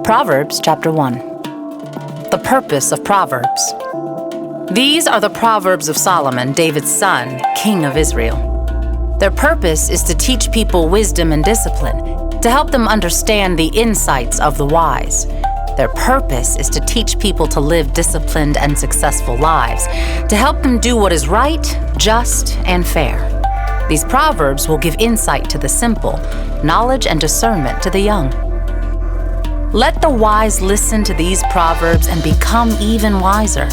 Proverbs chapter 1. The purpose of Proverbs. These are the Proverbs of Solomon, David's son, king of Israel. Their purpose is to teach people wisdom and discipline, to help them understand the insights of the wise. Their purpose is to teach people to live disciplined and successful lives, to help them do what is right, just, and fair. These Proverbs will give insight to the simple, knowledge and discernment to the young. Let the wise listen to these Proverbs and become even wiser.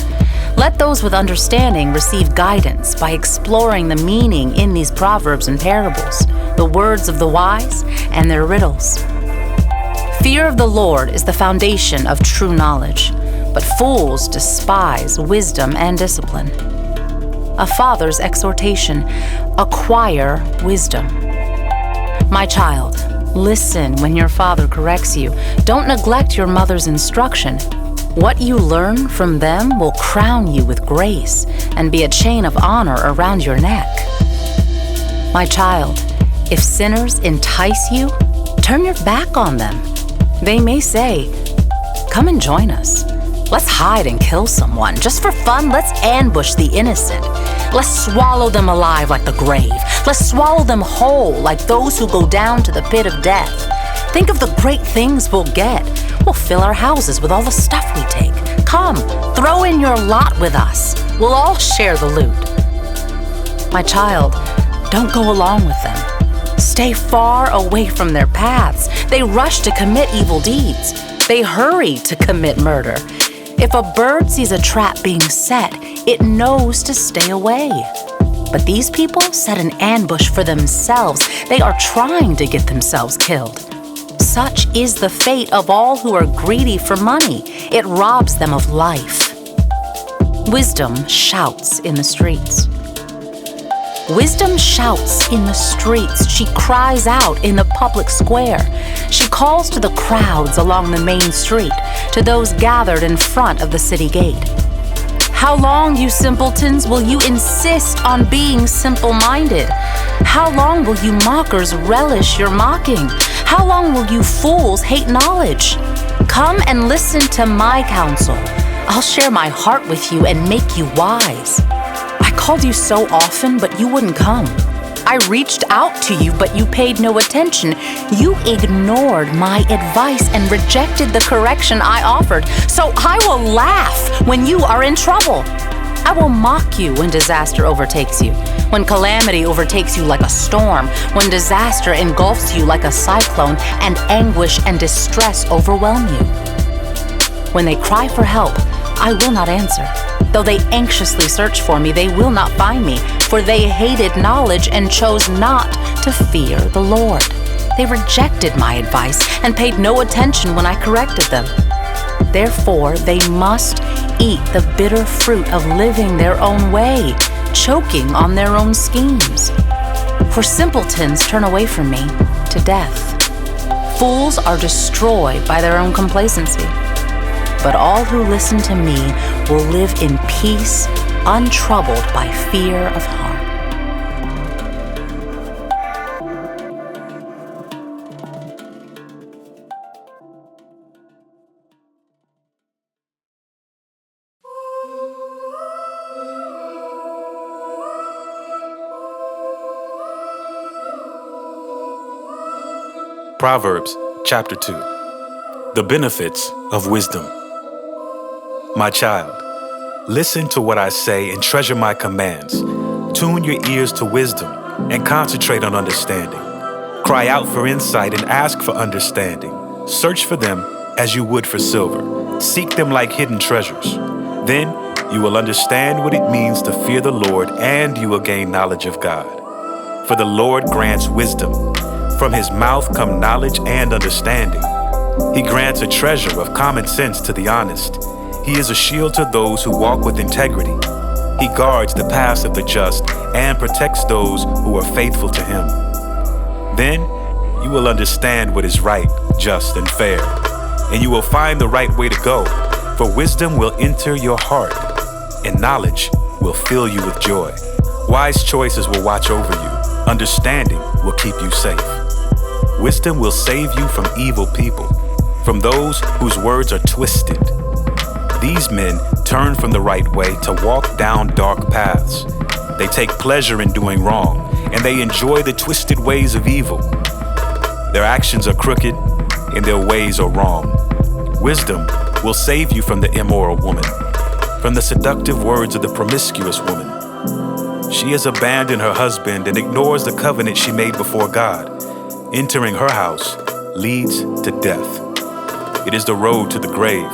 Let those with understanding receive guidance by exploring the meaning in these proverbs and parables, the words of the wise and their riddles. Fear of the Lord is the foundation of true knowledge, but fools despise wisdom and discipline. A father's exhortation: acquire wisdom. My child, listen when your father corrects you. Don't neglect your mother's instruction. What you learn from them will crown you with grace and be a chain of honor around your neck. My child, if sinners entice you, turn your back on them. They may say, "Come and join us. Let's hide and kill someone. Just for fun, let's ambush the innocent. Let's swallow them alive like the grave. Let's swallow them whole like those who go down to the pit of death. Think of the great things we'll get. We'll fill our houses with all the stuff we take. Come, throw in your lot with us. We'll all share the loot." My child, don't go along with them. Stay far away from their paths. They rush to commit evil deeds. They hurry to commit murder. If a bird sees a trap being set, it knows to stay away. But these people set an ambush for themselves. They are trying to get themselves killed. Such is the fate of all who are greedy for money. It robs them of life. Wisdom shouts in the streets. Wisdom shouts in the streets. She cries out in the public square. She calls to the crowds along the main street, to those gathered in front of the city gate. How long, you simpletons, will you insist on being simple-minded? How long will you mockers relish your mocking? How long will you fools hate knowledge? Come and listen to my counsel. I'll share my heart with you and make you wise. I called you so often, but you wouldn't come. I reached out to you, but you paid no attention. You ignored my advice and rejected the correction I offered. So I will laugh when you are in trouble. I will mock you when disaster overtakes you, when calamity overtakes you like a storm, when disaster engulfs you like a cyclone, and anguish and distress overwhelm you. When they cry for help, I will not answer. Though they anxiously search for me, they will not find me, for they hated knowledge and chose not to fear the Lord. They rejected my advice and paid no attention when I corrected them. Therefore, they must eat the bitter fruit of living their own way, choking on their own schemes. For simpletons turn away from me to death. Fools are destroyed by their own complacency. But all who listen to me will live in peace, untroubled by fear of harm. Proverbs chapter 2. The benefits of wisdom. My child, listen to what I say and treasure my commands. Tune your ears to wisdom and concentrate on understanding. Cry out for insight and ask for understanding. Search for them as you would for silver. Seek them like hidden treasures. Then you will understand what it means to fear the Lord, and you will gain knowledge of God. For the Lord grants wisdom. From his mouth come knowledge and understanding. He grants a treasure of common sense to the honest. He is a shield to those who walk with integrity. He guards the paths of the just and protects those who are faithful to him. Then you will understand what is right, just, and fair, and you will find the right way to go, for wisdom will enter your heart, and knowledge will fill you with joy. Wise choices will watch over you. Understanding will keep you safe. Wisdom will save you from evil people. from those whose words are twisted. These men turn from the right way to walk down dark paths. They take pleasure in doing wrong, and they enjoy the twisted ways of evil. Their actions are crooked, and their ways are wrong. Wisdom will save you from the immoral woman, from the seductive words of the promiscuous woman. She has abandoned her husband and ignores the covenant she made before God. Entering her house leads to death. It is the road to the grave.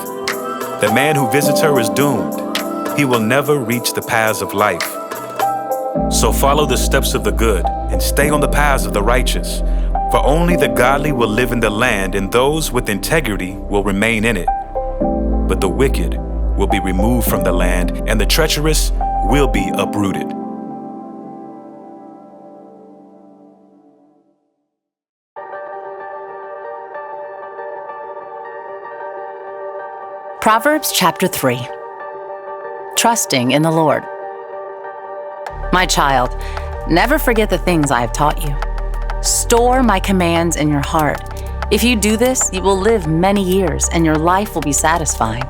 The man who visits her is doomed. He will never reach the paths of life. So follow the steps of the good and stay on the paths of the righteous. For only the godly will live in the land, and those with integrity will remain in it. But the wicked will be removed from the land, and the treacherous will be uprooted. Proverbs chapter 3. Trusting in the Lord. My child, never forget the things I have taught you. Store my commands in your heart. If you do this, you will live many years, and your life will be satisfying.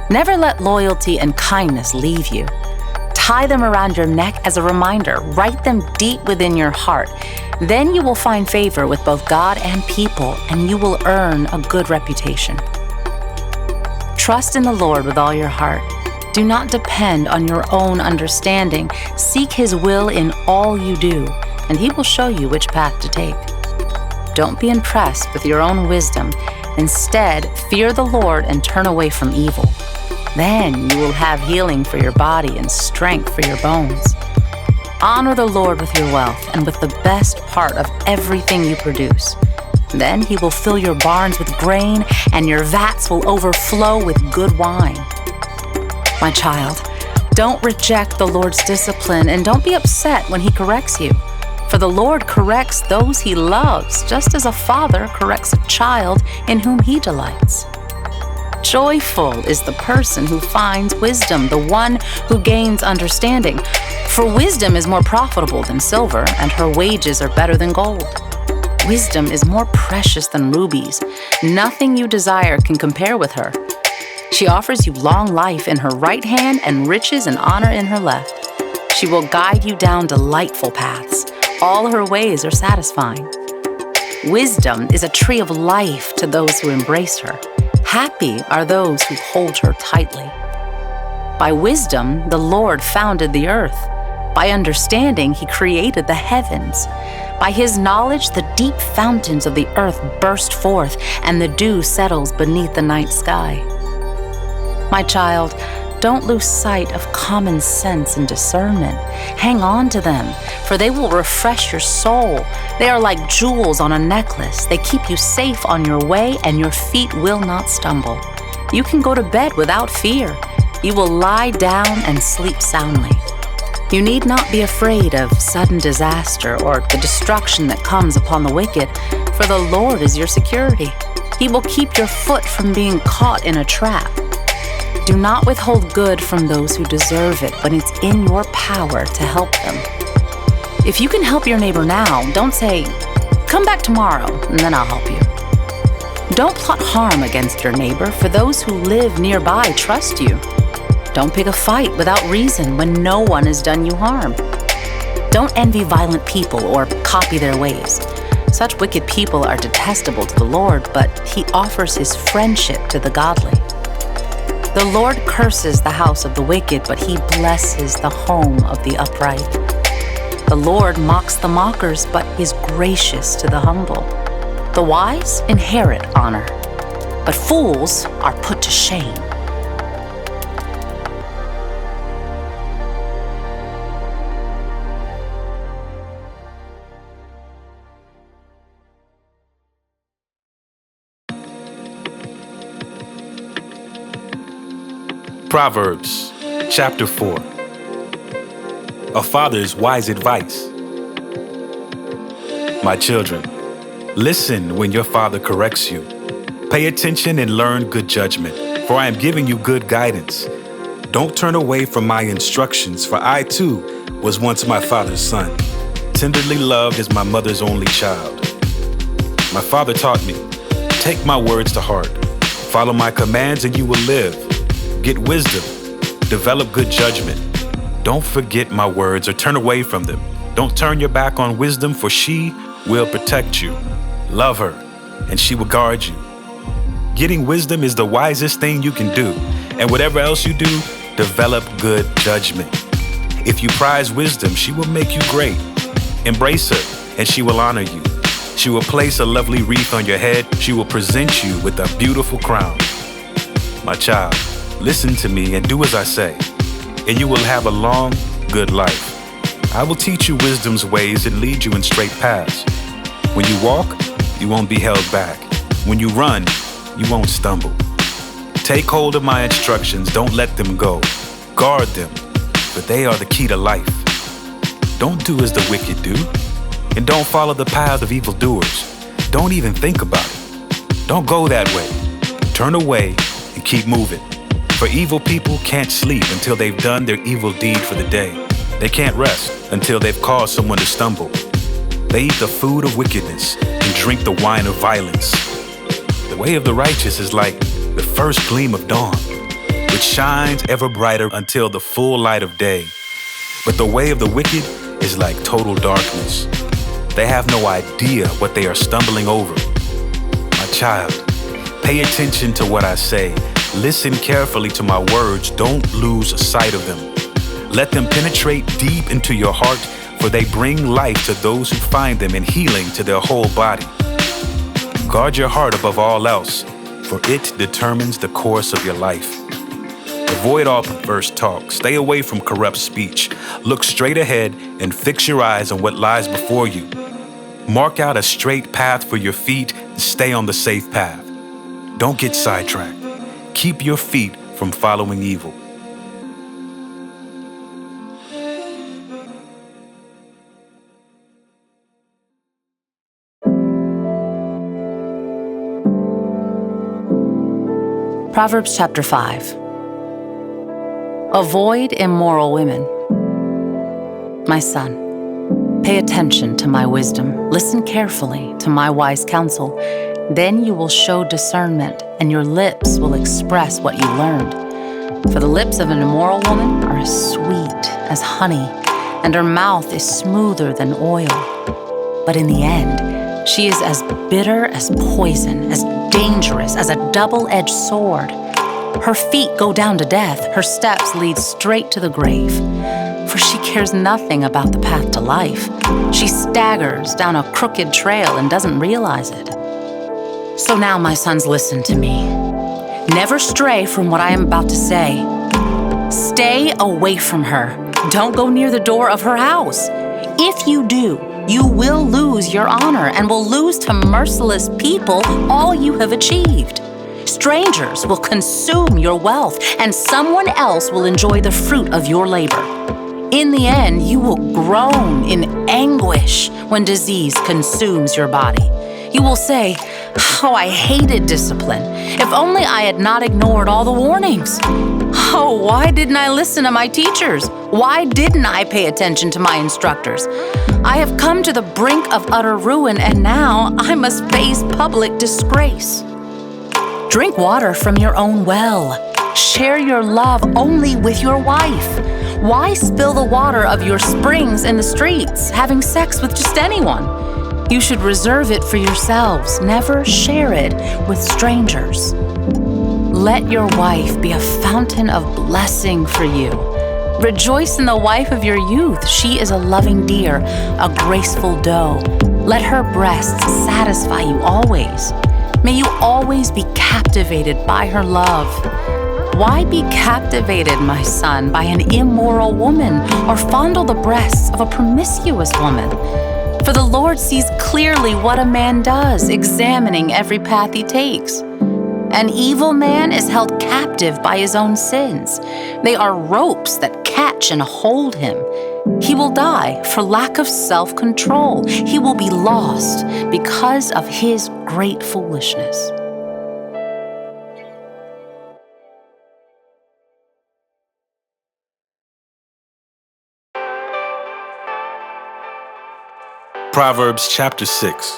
Never let loyalty and kindness leave you. Tie them around your neck as a reminder. Write them deep within your heart. Then you will find favor with both God and people, and you will earn a good reputation. Trust in the Lord with all your heart. Do not depend on your own understanding. Seek His will in all you do, and He will show you which path to take. Don't be impressed with your own wisdom. Instead, fear the Lord and turn away from evil. Then you will have healing for your body and strength for your bones. Honor the Lord with your wealth and with the best part of everything you produce. Then He will fill your barns with grain, and your vats will overflow with good wine. My child, don't reject the Lord's discipline, and don't be upset when He corrects you. For the Lord corrects those He loves, just as a father corrects a child in whom He delights. Joyful is the person who finds wisdom, the one who gains understanding. For wisdom is more profitable than silver, and her wages are better than gold. Wisdom is more precious than rubies. Nothing you desire can compare with her. She offers you long life in her right hand and riches and honor in her left. She will guide you down delightful paths. All her ways are satisfying. Wisdom is a tree of life to those who embrace her. Happy are those who hold her tightly. By wisdom, the Lord founded the earth. By understanding, He created the heavens. By His knowledge, the deep fountains of the earth burst forth, and the dew settles beneath the night sky. My child, don't lose sight of common sense and discernment. Hang on to them, for they will refresh your soul. They are like jewels on a necklace. They keep you safe on your way, and your feet will not stumble. You can go to bed without fear. You will lie down and sleep soundly. You need not be afraid of sudden disaster or the destruction that comes upon the wicked, for the Lord is your security. He will keep your foot from being caught in a trap. Do not withhold good from those who deserve it when it's in your power to help them. If you can help your neighbor now, don't say, "Come back tomorrow, and then I'll help you." Don't plot harm against your neighbor, for those who live nearby trust you. Don't pick a fight without reason when no one has done you harm. Don't envy violent people or copy their ways. Such wicked people are detestable to the Lord, but He offers His friendship to the godly. The Lord curses the house of the wicked, but He blesses the home of the upright. The Lord mocks the mockers, but is gracious to the humble. The wise inherit honor, but fools are put to shame. Proverbs chapter 4. A father's wise advice. My children, listen when your father corrects you. Pay attention and learn good judgment, for I am giving you good guidance. Don't turn away from my instructions, for I too was once my father's son, tenderly loved as my mother's only child. My father taught me, Take my words to heart. Follow my commands and you will live. Get wisdom. Develop good judgment. Don't forget my words or turn away from them. Don't turn your back on wisdom, for she will protect you. Love her, and she will guard you. Getting wisdom is the wisest thing you can do. And whatever else you do, develop good judgment. If you prize wisdom, she will make you great. Embrace her, and she will honor you. She will place a lovely wreath on your head. She will present you with a beautiful crown. My child, listen to me and do as I say, and you will have a long, good life. I will teach you wisdom's ways and lead you in straight paths. When you walk, you won't be held back. When you run, you won't stumble. Take hold of my instructions. Don't let them go. Guard them, for they are the key to life. Don't do as the wicked do, and don't follow the path of evildoers. Don't even think about it. Don't go that way. Turn away and keep moving. For evil people can't sleep until they've done their evil deed for the day. They can't rest until they've caused someone to stumble. They eat the food of wickedness and drink the wine of violence. The way of the righteous is like the first gleam of dawn, which shines ever brighter until the full light of day. But the way of the wicked is like total darkness. They have no idea what they are stumbling over. My child, pay attention to what I say. Listen carefully to my words. Don't lose sight of them. Let them penetrate deep into your heart, for they bring life to those who find them and healing to their whole body. Guard your heart above all else, for it determines the course of your life. Avoid all perverse talk. Stay away from corrupt speech. Look straight ahead and fix your eyes on what lies before you. Mark out a straight path for your feet and stay on the safe path. Don't get sidetracked. Keep your feet from following evil. Proverbs chapter 5. Avoid immoral women. My son, pay attention to my wisdom. Listen carefully to my wise counsel. Then you will show discernment, and your lips will express what you learned. For the lips of an immoral woman are as sweet as honey, and her mouth is smoother than oil. But in the end, she is as bitter as poison, as dangerous as a double-edged sword. Her feet go down to death. Her steps lead straight to the grave. For she cares nothing about the path to life. She staggers down a crooked trail and doesn't realize it. So now, my sons, listen to me. Never stray from what I am about to say. Stay away from her. Don't go near the door of her house. If you do, you will lose your honor and will lose to merciless people all you have achieved. Strangers will consume your wealth, and someone else will enjoy the fruit of your labor. In the end, you will groan in anguish when disease consumes your body. You will say, "Oh, I hated discipline. If only I had not ignored all the warnings. Oh, why didn't I listen to my teachers? Why didn't I pay attention to my instructors? I have come to the brink of utter ruin, and now I must face public disgrace." Drink water from your own well. Share your love only with your wife. Why spill the water of your springs in the streets, having sex with just anyone? You should reserve it for yourselves. Never share it with strangers. Let your wife be a fountain of blessing for you. Rejoice in the wife of your youth. She is a loving deer, a graceful doe. Let her breasts satisfy you always. May you always be captivated by her love. Why be captivated, my son, by an immoral woman, or fondle the breasts of a promiscuous woman? For the Lord sees clearly what a man does, examining every path he takes. An evil man is held captive by his own sins. They are ropes that catch and hold him. He will die for lack of self-control. He will be lost because of his great foolishness. Proverbs chapter 6.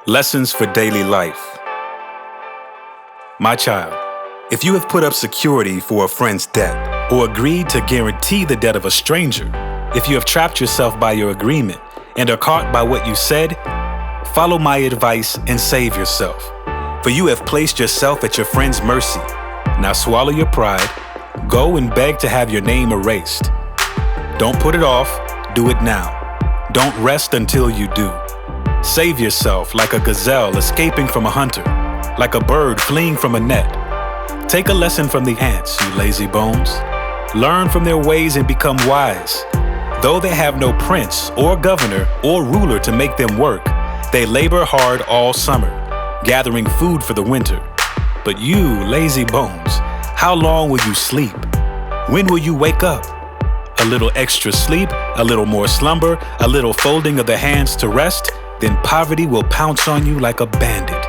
Lessons for daily life. My child, if you have put up security for a friend's debt or agreed to guarantee the debt of a stranger, if you have trapped yourself by your agreement and are caught by what you said, follow my advice and save yourself. For you have placed yourself at your friend's mercy. Now swallow your pride, go and beg to have your name erased. Don't put it off, do it now. Don't rest until you do. Save yourself like a gazelle escaping from a hunter, like a bird fleeing from a net. Take a lesson from the ants, you lazy bones. Learn from their ways and become wise. Though they have no prince or governor or ruler to make them work, they labor hard all summer, gathering food for the winter. But you, lazy bones, how long will you sleep? When will you wake up? A little extra sleep, a little more slumber, a little folding of the hands to rest, then poverty will pounce on you like a bandit.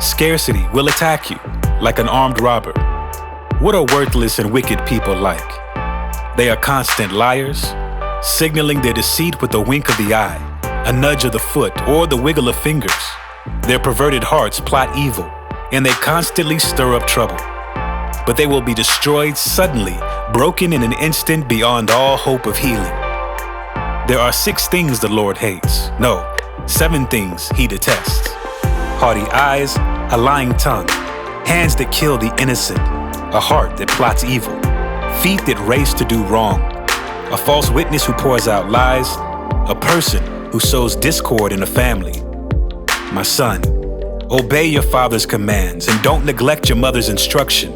Scarcity will attack you like an armed robber. What are worthless and wicked people like? They are constant liars, signaling their deceit with a wink of the eye, a nudge of the foot, or the wiggle of fingers. Their perverted hearts plot evil, and they constantly stir up trouble. But they will be destroyed suddenly, broken in an instant beyond all hope of healing. There are 6 things the Lord hates. No, 7 things he detests. Haughty eyes, a lying tongue, hands that kill the innocent, a heart that plots evil, feet that race to do wrong, a false witness who pours out lies, a person who sows discord in a family. My son, obey your father's commands and don't neglect your mother's instruction.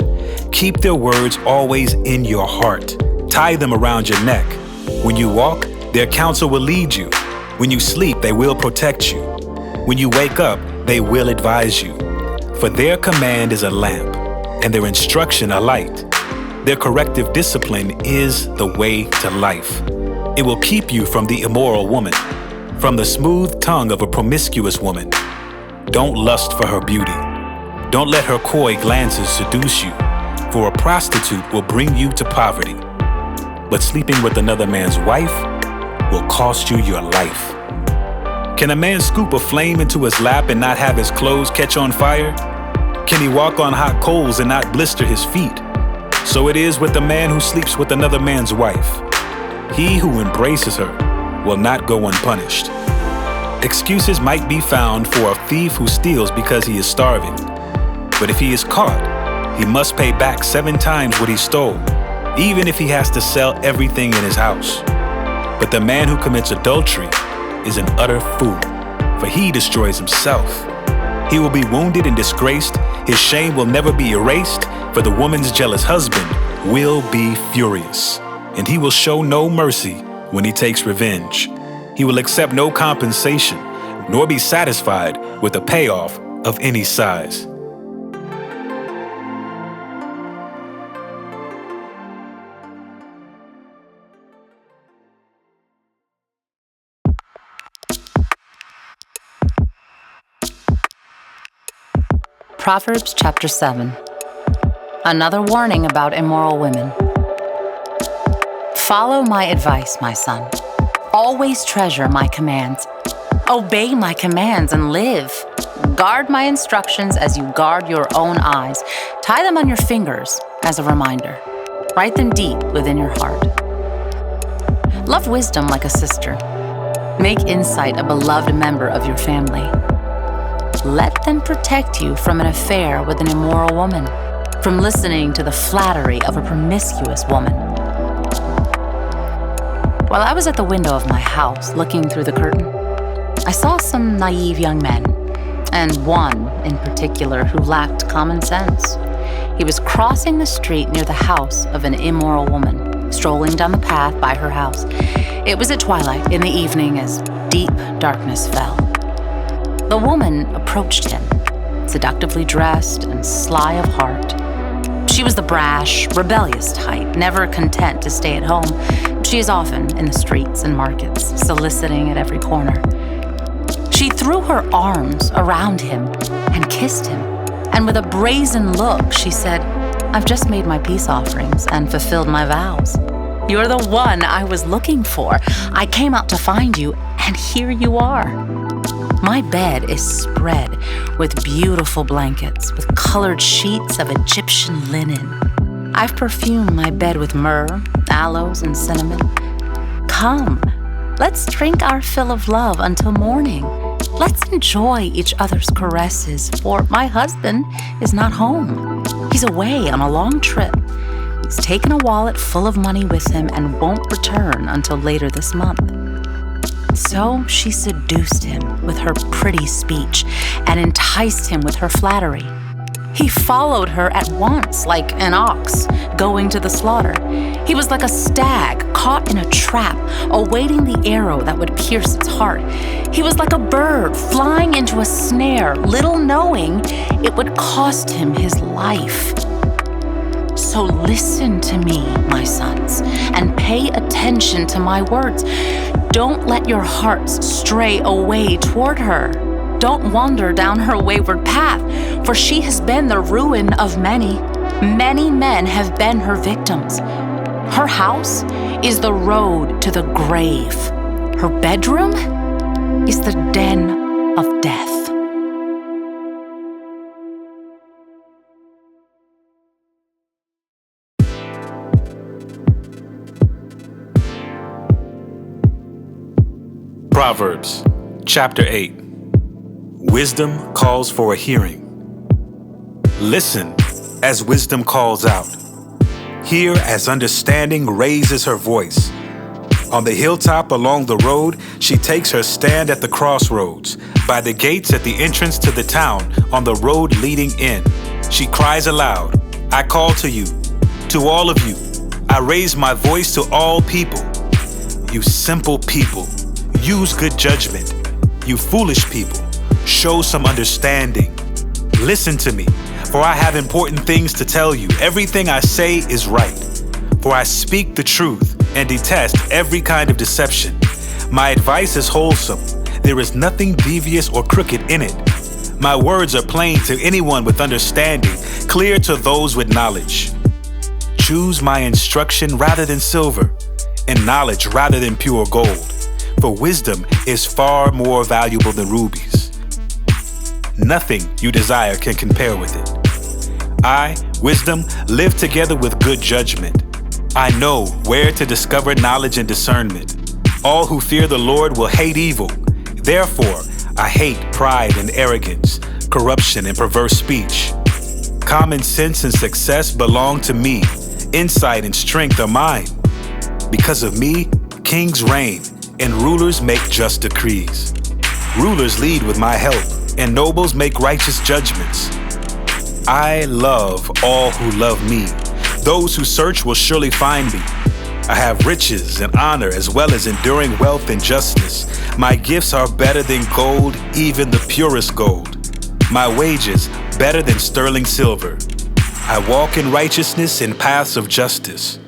Keep their words always in your heart. Tie them around your neck. When you walk, their counsel will lead you. When you sleep, they will protect you. When you wake up, they will advise you. For their command is a lamp, and their instruction a light. Their corrective discipline is the way to life. It will keep you from the immoral woman, from the smooth tongue of a promiscuous woman. Don't lust for her beauty. Don't let her coy glances seduce you, for a prostitute will bring you to poverty. But sleeping with another man's wife will cost you your life. Can a man scoop a flame into his lap and not have his clothes catch on fire? Can he walk on hot coals and not blister his feet? So it is with the man who sleeps with another man's wife. He who embraces her will not go unpunished. Excuses might be found for a thief who steals because he is starving. But if he is caught, he must pay back 7 times what he stole, even if he has to sell everything in his house. But the man who commits adultery is an utter fool, for he destroys himself. He will be wounded and disgraced. His shame will never be erased, for the woman's jealous husband will be furious, and he will show no mercy when he takes revenge. He will accept no compensation, nor be satisfied with a payoff of any size. Proverbs chapter 7. Another warning about immoral women. Follow my advice, my son. Always treasure my commands. Obey my commands and live. Guard my instructions as you guard your own eyes. Tie them on your fingers as a reminder. Write them deep within your heart. Love wisdom like a sister. Make insight a beloved member of your family. Let them protect you from an affair with an immoral woman, from listening to the flattery of a promiscuous woman. While I was at the window of my house looking through the curtain, I saw some naive young men, and one in particular who lacked common sense. He was crossing the street near the house of an immoral woman, strolling down the path by her house. It was at twilight in the evening as deep darkness fell. The woman approached him, seductively dressed and sly of heart. She was the brash, rebellious type, never content to stay at home. She is often in the streets and markets, soliciting at every corner. She threw her arms around him and kissed him, and with a brazen look, she said, "I've just made my peace offerings and fulfilled my vows. You're the one I was looking for. I came out to find you, and here you are." My bed is spread with beautiful blankets, with colored sheets of Egyptian linen. I've perfumed my bed with myrrh, aloes, and cinnamon. Come, let's drink our fill of love until morning. Let's enjoy each other's caresses, for my husband is not home. He's away on a long trip. He's taken a wallet full of money with him and won't return until later this month. So she seduced him with her pretty speech and enticed him with her flattery. He followed her at once like an ox going to the slaughter. He was like a stag caught in a trap, awaiting the arrow that would pierce its heart. He was like a bird flying into a snare, little knowing it would cost him his life. So listen to me, my sons, and pay attention to my words. Don't let your hearts stray away toward her. Don't wander down her wayward path, for she has been the ruin of many. Many men have been her victims. Her house is the road to the grave. Her bedroom is the den of death. Proverbs, chapter 8. Wisdom calls for a hearing. Listen as wisdom calls out. Hear as understanding raises her voice. On the hilltop along the road, she takes her stand at the crossroads. By the gates at the entrance to the town, on the road leading in, she cries aloud, I call to you, to all of you. I raise my voice to all people. You simple people, use good judgment. You foolish people, show some understanding. Listen to me, for I have important things to tell you. Everything I say is right, for I speak the truth and detest every kind of deception. My advice is wholesome. There is nothing devious or crooked in it. My words are plain to anyone with understanding, clear to those with knowledge. Choose my instruction rather than silver, and knowledge rather than pure gold. For wisdom is far more valuable than rubies. Nothing you desire can compare with it. I, wisdom, live together with good judgment. I know where to discover knowledge and discernment. All who fear the Lord will hate evil. Therefore, I hate pride and arrogance, corruption and perverse speech. Common sense and success belong to me. Insight and strength are mine. Because of me, kings reign, and rulers make just decrees. Rulers lead with my help, and nobles make righteous judgments. I love all who love me. Those who search will surely find me. I have riches and honor as well as enduring wealth and justice. My gifts are better than gold, even the purest gold. My wages better than sterling silver. I walk in righteousness in paths of justice.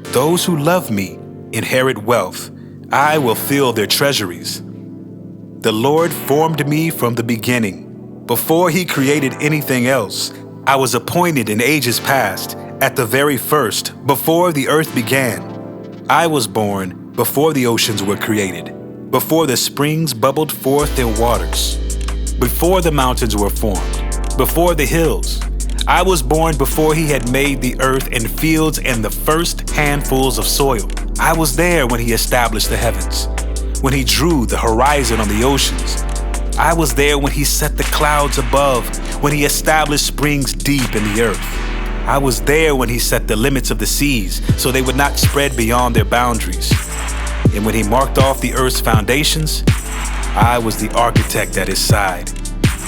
Those who love me inherit wealth. I will fill their treasuries. The Lord formed me from the beginning. Before he created anything else, I was appointed in ages past, at the very first, before the earth began. I was born before the oceans were created, before the springs bubbled forth their waters, before the mountains were formed, before the hills. I was born before he had made the earth and fields and the first handfuls of soil. I was there when he established the heavens, when he drew the horizon on the oceans. I was there when he set the clouds above, when he established springs deep in the earth. I was there when he set the limits of the seas so they would not spread beyond their boundaries. And when he marked off the earth's foundations, I was the architect at his side.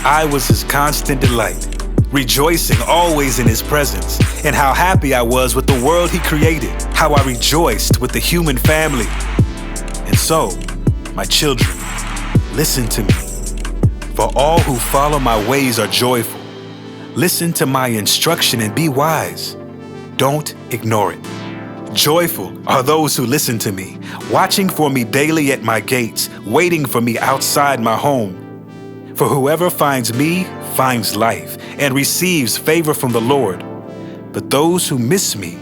I was his constant delight, rejoicing always in his presence, and how happy I was with the world he created, how I rejoiced with the human family. And so, my children, listen to me, for all who follow my ways are joyful. Listen to my instruction and be wise. Don't ignore it. Joyful are those who listen to me, watching for me daily at my gates, waiting for me outside my home. For whoever finds me finds life and receives favor from the Lord. But those who miss me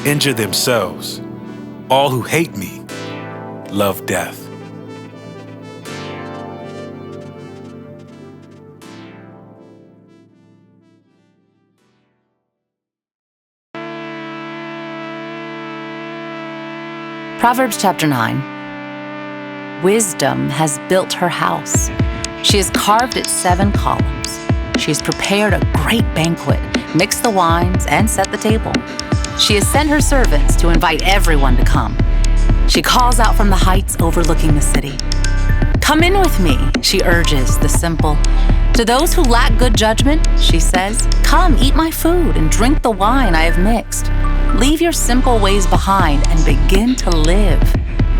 injure themselves. All who hate me love death. Proverbs chapter 9. Wisdom has built her house. She has carved its 7 columns. She has prepared a great banquet, mixed the wines, and set the table. She has sent her servants to invite everyone to come. She calls out from the heights overlooking the city. "Come in with me," she urges the simple. To those who lack good judgment, she says, "Come, eat my food and drink the wine I have mixed. Leave your simple ways behind and begin to live.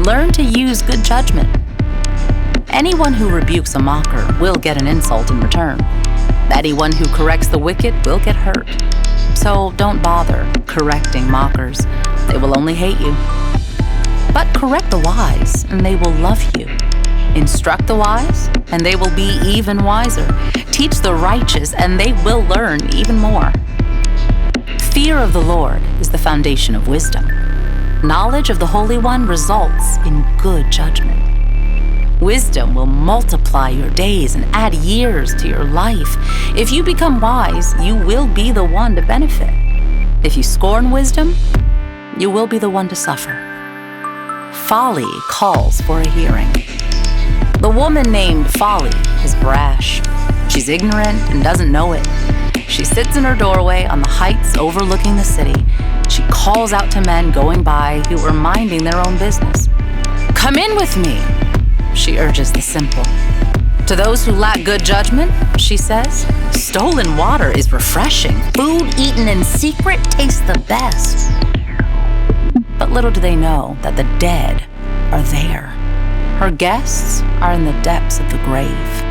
Learn to use good judgment." Anyone who rebukes a mocker will get an insult in return. Anyone who corrects the wicked will get hurt. So don't bother correcting mockers. They will only hate you. But correct the wise, and they will love you. Instruct the wise, and they will be even wiser. Teach the righteous, and they will learn even more. Fear of the Lord is the foundation of wisdom. Knowledge of the Holy One results in good judgment. Wisdom will multiply your days and add years to your life. If you become wise, you will be the one to benefit. If you scorn wisdom, you will be the one to suffer. Folly calls for a hearing. The woman named Folly is brash. She's ignorant and doesn't know it. She sits in her doorway on the heights overlooking the city. She calls out to men going by who are minding their own business. "Come in with me," she urges the simple. To those who lack good judgment, she says, "Stolen water is refreshing. Food eaten in secret tastes the best." But little do they know that the dead are there. Her guests are in the depths of the grave.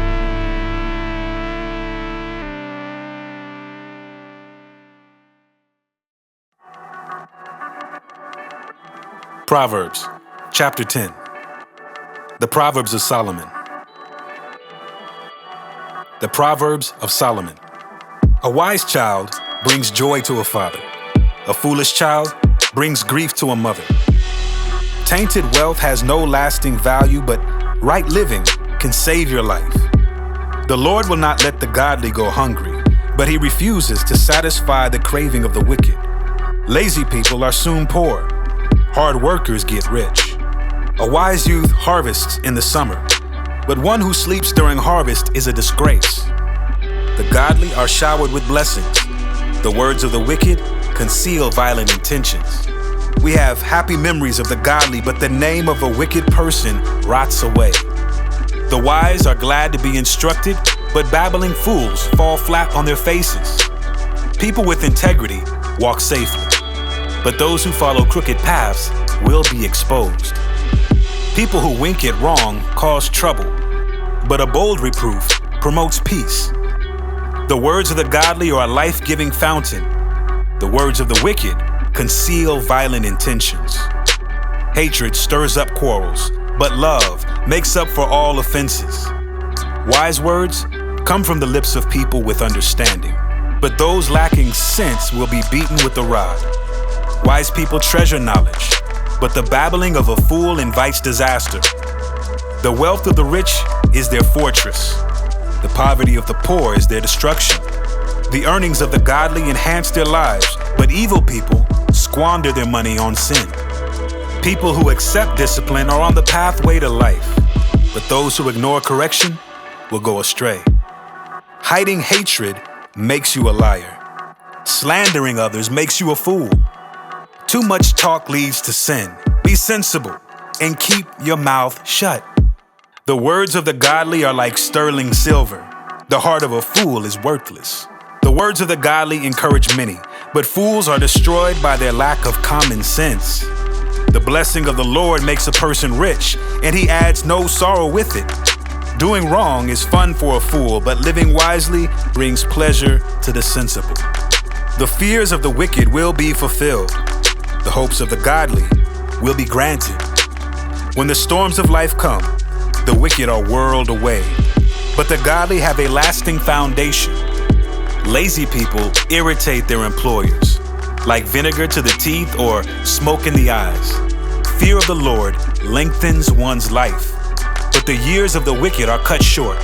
Proverbs chapter 10. The Proverbs of Solomon. The Proverbs of Solomon. A wise child brings joy to a father. A foolish child brings grief to a mother. Tainted wealth has no lasting value, but right living can save your life. The Lord will not let the godly go hungry, but he refuses to satisfy the craving of the wicked. Lazy people are soon poor. Hard workers get rich. A wise youth harvests in the summer, but one who sleeps during harvest is a disgrace. The godly are showered with blessings. The words of the wicked conceal violent intentions. We have happy memories of the godly, but the name of a wicked person rots away. The wise are glad to be instructed, but babbling fools fall flat on their faces. People with integrity walk safely, but those who follow crooked paths will be exposed. People who wink at wrong cause trouble, but a bold reproof promotes peace. The words of the godly are a life-giving fountain. The words of the wicked conceal violent intentions. Hatred stirs up quarrels, but love makes up for all offenses. Wise words come from the lips of people with understanding, but those lacking sense will be beaten with the rod. Wise people treasure knowledge, but the babbling of a fool invites disaster. The wealth of the rich is their fortress. The poverty of the poor is their destruction. The earnings of the godly enhance their lives, but evil people squander their money on sin. People who accept discipline are on the pathway to life, but those who ignore correction will go astray. Hiding hatred makes you a liar. Slandering others makes you a fool. Too much talk leads to sin. Be sensible and keep your mouth shut. The words of the godly are like sterling silver. The heart of a fool is worthless. The words of the godly encourage many, but fools are destroyed by their lack of common sense. The blessing of the Lord makes a person rich, and he adds no sorrow with it. Doing wrong is fun for a fool, but living wisely brings pleasure to the sensible. The fears of the wicked will be fulfilled. The hopes of the godly will be granted. When the storms of life come, the wicked are whirled away, but the godly have a lasting foundation. Lazy people irritate their employers, like vinegar to the teeth or smoke in the eyes. Fear of the Lord lengthens one's life, but the years of the wicked are cut short.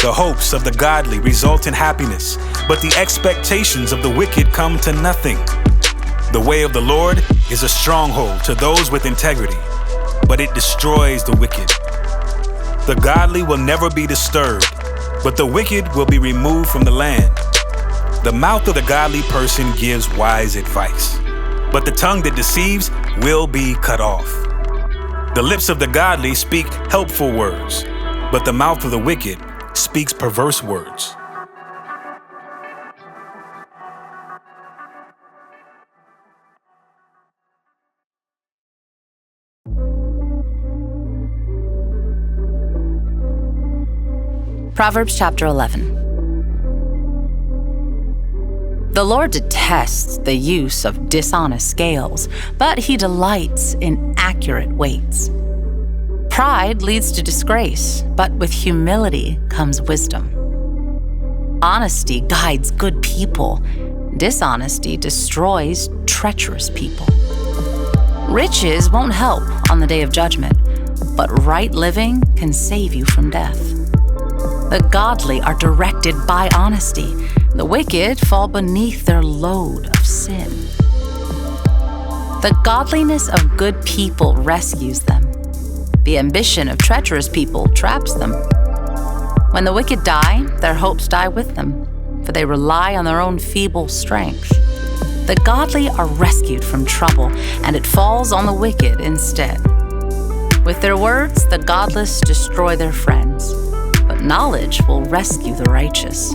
The hopes of the godly result in happiness, but the expectations of the wicked come to nothing. The way of the Lord is a stronghold to those with integrity, but it destroys the wicked. The godly will never be disturbed, but the wicked will be removed from the land. The mouth of the godly person gives wise advice, but the tongue that deceives will be cut off. The lips of the godly speak helpful words, but the mouth of the wicked speaks perverse words. Proverbs chapter 11. The Lord detests the use of dishonest scales, but he delights in accurate weights. Pride leads to disgrace, but with humility comes wisdom. Honesty guides good people. Dishonesty destroys treacherous people. Riches won't help on the day of judgment, but right living can save you from death. The godly are directed by honesty. The wicked fall beneath their load of sin. The godliness of good people rescues them. The ambition of treacherous people traps them. When the wicked die, their hopes die with them, for they rely on their own feeble strength. The godly are rescued from trouble, and it falls on the wicked instead. With their words, the godless destroy their friends, but knowledge will rescue the righteous.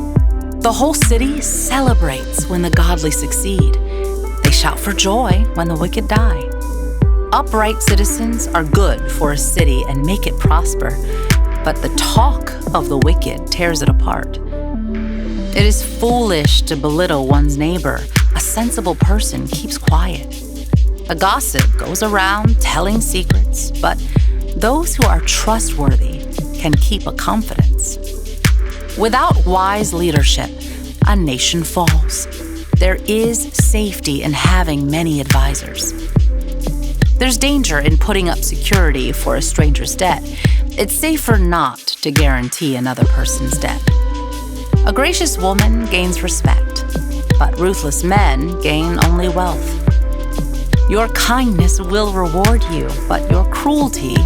The whole city celebrates when the godly succeed. They shout for joy when the wicked die. Upright citizens are good for a city and make it prosper, but the talk of the wicked tears it apart. It is foolish to belittle one's neighbor. A sensible person keeps quiet. A gossip goes around telling secrets, but those who are trustworthy can keep a confidence. Without wise leadership, a nation falls. There is safety in having many advisors. There's danger in putting up security for a stranger's debt. It's safer not to guarantee another person's debt. A gracious woman gains respect, but ruthless men gain only wealth. Your kindness will reward you, but your cruelty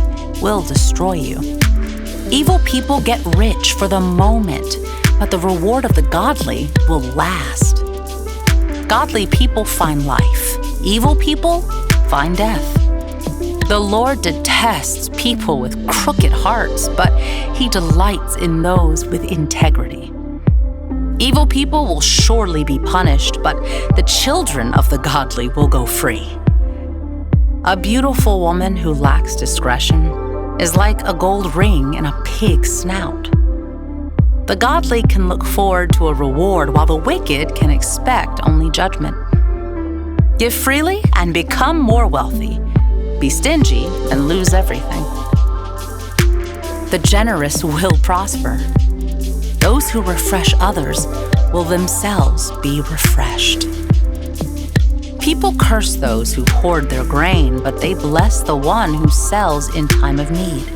will destroy you. Evil people get rich for the moment, but the reward of the godly will last. Godly people find life. Evil people find death. The Lord detests people with crooked hearts, but he delights in those with integrity. Evil people will surely be punished, but the children of the godly will go free. A beautiful woman who lacks discretion is like a gold ring in a pig's snout. The godly can look forward to a reward, while the wicked can expect only judgment. Give freely and become more wealthy. Be stingy and lose everything. The generous will prosper. Those who refresh others will themselves be refreshed. People curse those who hoard their grain, but they bless the one who sells in time of need.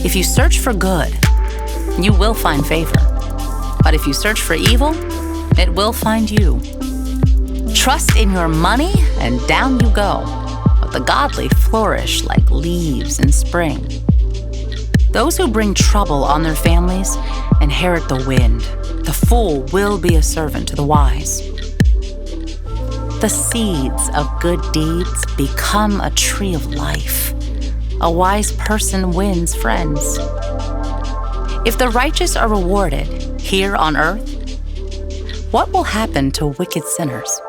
If you search for good, you will find favor. But if you search for evil, it will find you. Trust in your money and down you go, but the godly flourish like leaves in spring. Those who bring trouble on their families inherit the wind. The fool will be a servant to the wise. The seeds of good deeds become a tree of life. A wise person wins friends. If the righteous are rewarded here on earth, what will happen to wicked sinners?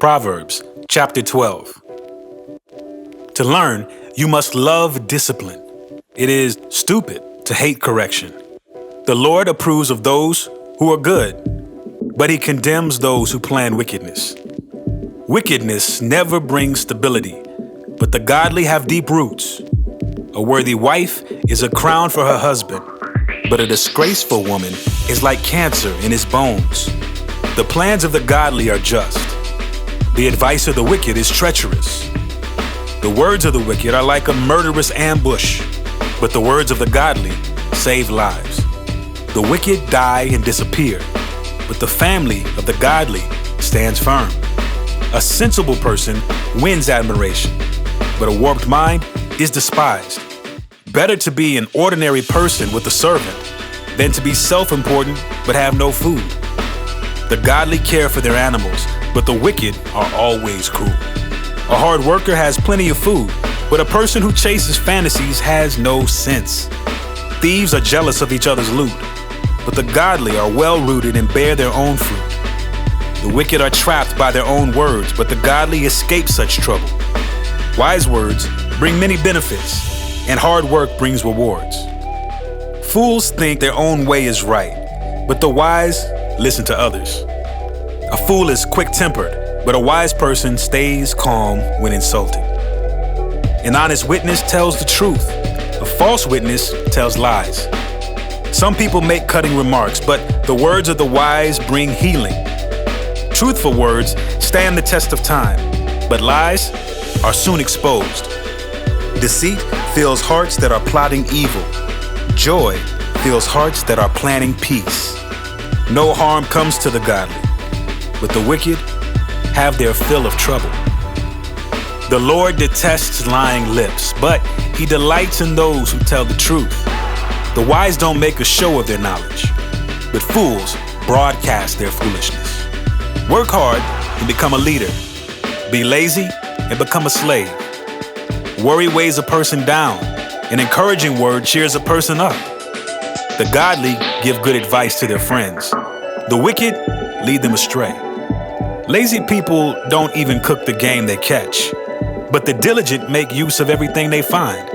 Proverbs chapter 12. To learn, you must love discipline. It is stupid to hate correction. The Lord approves of those who are good, but he condemns those who plan wickedness. Wickedness never brings stability, but the godly have deep roots. A worthy wife is a crown for her husband, but a disgraceful woman is like cancer in his bones. The plans of the godly are just. The advice of the wicked is treacherous. The words of the wicked are like a murderous ambush, but the words of the godly save lives. The wicked die and disappear, but the family of the godly stands firm. A sensible person wins admiration, but a warped mind is despised. Better to be an ordinary person with a servant than to be self-important but have no food. The godly care for their animals, but the wicked are always cruel. A hard worker has plenty of food, but a person who chases fantasies has no sense. Thieves are jealous of each other's loot, but the godly are well-rooted and bear their own fruit. The wicked are trapped by their own words, but the godly escape such trouble. Wise words bring many benefits, and hard work brings rewards. Fools think their own way is right, but the wise listen to others. A fool is quick-tempered, but a wise person stays calm when insulted. An honest witness tells the truth. A false witness tells lies. Some people make cutting remarks, but the words of the wise bring healing. Truthful words stand the test of time, but lies are soon exposed. Deceit fills hearts that are plotting evil. Joy fills hearts that are planning peace. No harm comes to the godly, but the wicked have their fill of trouble. The Lord detests lying lips, but he delights in those who tell the truth. The wise don't make a show of their knowledge, but fools broadcast their foolishness. Work hard and become a leader. Be lazy and become a slave. Worry weighs a person down. An encouraging word cheers a person up. The godly give good advice to their friends. The wicked lead them astray. Lazy people don't even cook the game they catch, but the diligent make use of everything they find.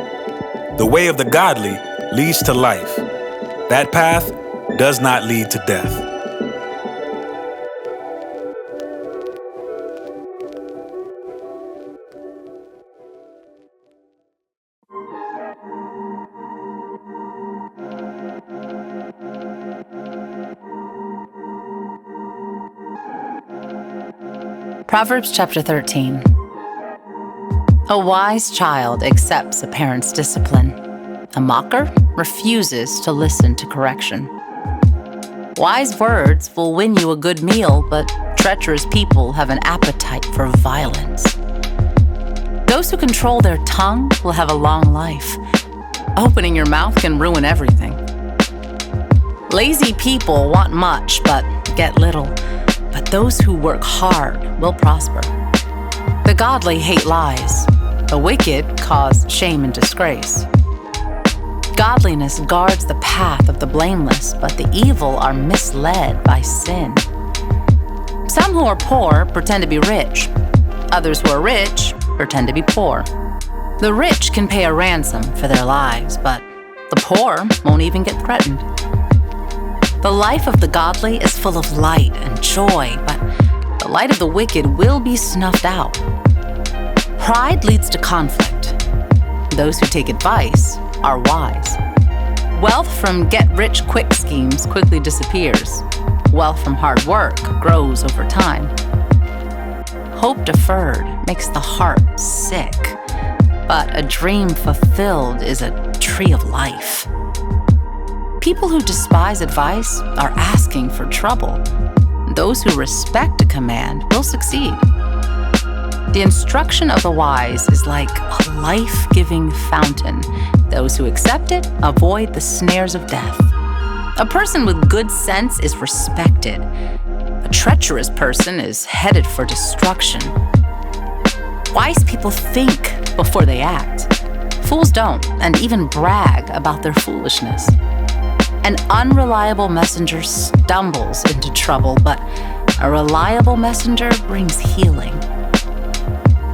The way of the godly leads to life. That path does not lead to death. Proverbs chapter 13. A wise child accepts a parent's discipline. A mocker refuses to listen to correction. Wise words will win you a good meal, but treacherous people have an appetite for violence. Those who control their tongue will have a long life. Opening your mouth can ruin everything. Lazy people want much, but get little. But those who work hard will prosper. The godly hate lies. The wicked cause shame and disgrace. Godliness guards the path of the blameless, but the evil are misled by sin. Some who are poor pretend to be rich. Others who are rich pretend to be poor. The rich can pay a ransom for their lives, but the poor won't even get threatened. The life of the godly is full of light and joy, but the light of the wicked will be snuffed out. Pride leads to conflict. Those who take advice are wise. Wealth from get-rich-quick schemes quickly disappears. Wealth from hard work grows over time. Hope deferred makes the heart sick, but a dream fulfilled is a tree of life. People who despise advice are asking for trouble. Those who respect a command will succeed. The instruction of the wise is like a life-giving fountain. Those who accept it avoid the snares of death. A person with good sense is respected. A treacherous person is headed for destruction. Wise people think before they act. Fools don't, and even brag about their foolishness. An unreliable messenger stumbles into trouble, but a reliable messenger brings healing.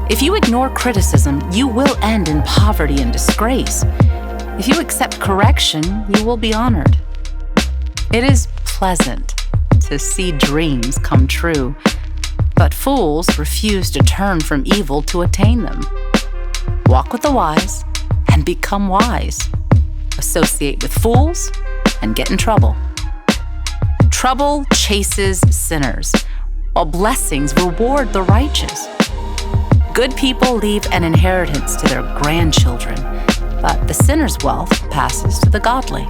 If you ignore criticism, you will end in poverty and disgrace. If you accept correction, you will be honored. It is pleasant to see dreams come true, but fools refuse to turn from evil to attain them. Walk with the wise and become wise. Associate with fools and get in trouble. Trouble chases sinners, while blessings reward the righteous. Good people leave an inheritance to their grandchildren, but the sinner's wealth passes to the godly.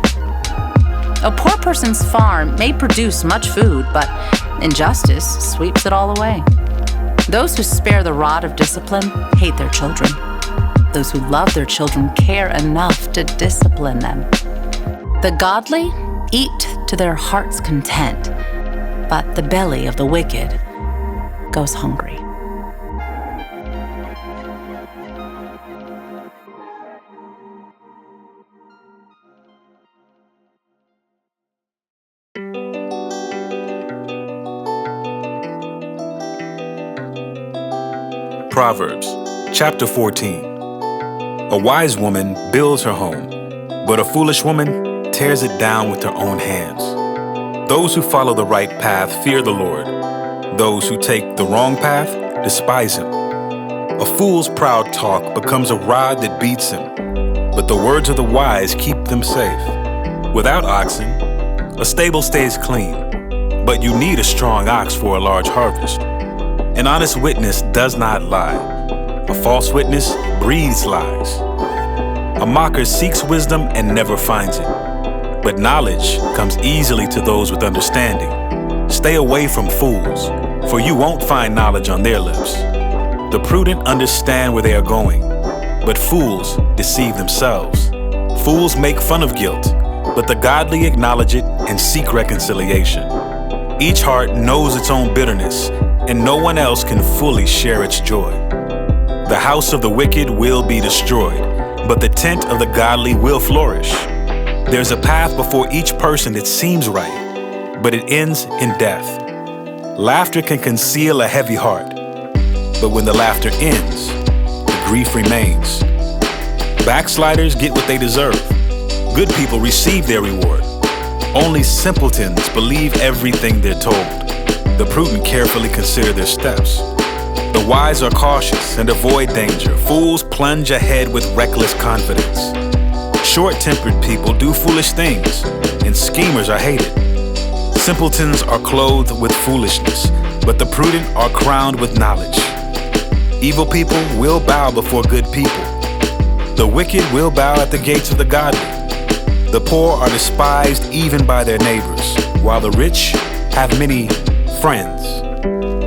A poor person's farm may produce much food, but injustice sweeps it all away. Those who spare the rod of discipline hate their children. Those who love their children care enough to discipline them. The godly eat to their heart's content, but the belly of the wicked goes hungry. Proverbs, chapter 14. A wise woman builds her home, but a foolish woman tears it down with her own hands. Those who follow the right path fear the Lord. Those who take the wrong path despise him. A fool's proud talk becomes a rod that beats him, but the words of the wise keep them safe. Without oxen, a stable stays clean, but you need a strong ox for a large harvest. An honest witness does not lie. A false witness breathes lies. A mocker seeks wisdom and never finds it. But knowledge comes easily to those with understanding. Stay away from fools, for you won't find knowledge on their lips. The prudent understand where they are going, but fools deceive themselves. Fools make fun of guilt, but the godly acknowledge it and seek reconciliation. Each heart knows its own bitterness, and no one else can fully share its joy. The house of the wicked will be destroyed, but the tent of the godly will flourish. There's a path before each person that seems right, but it ends in death. Laughter can conceal a heavy heart, but when the laughter ends, the grief remains. Backsliders get what they deserve. Good people receive their reward. Only simpletons believe everything they're told. The prudent carefully consider their steps. The wise are cautious and avoid danger. Fools plunge ahead with reckless confidence. Short-tempered people do foolish things, and schemers are hated. Simpletons are clothed with foolishness, but the prudent are crowned with knowledge. Evil people will bow before good people. The wicked will bow at the gates of the godly. The poor are despised even by their neighbors, while the rich have many friends.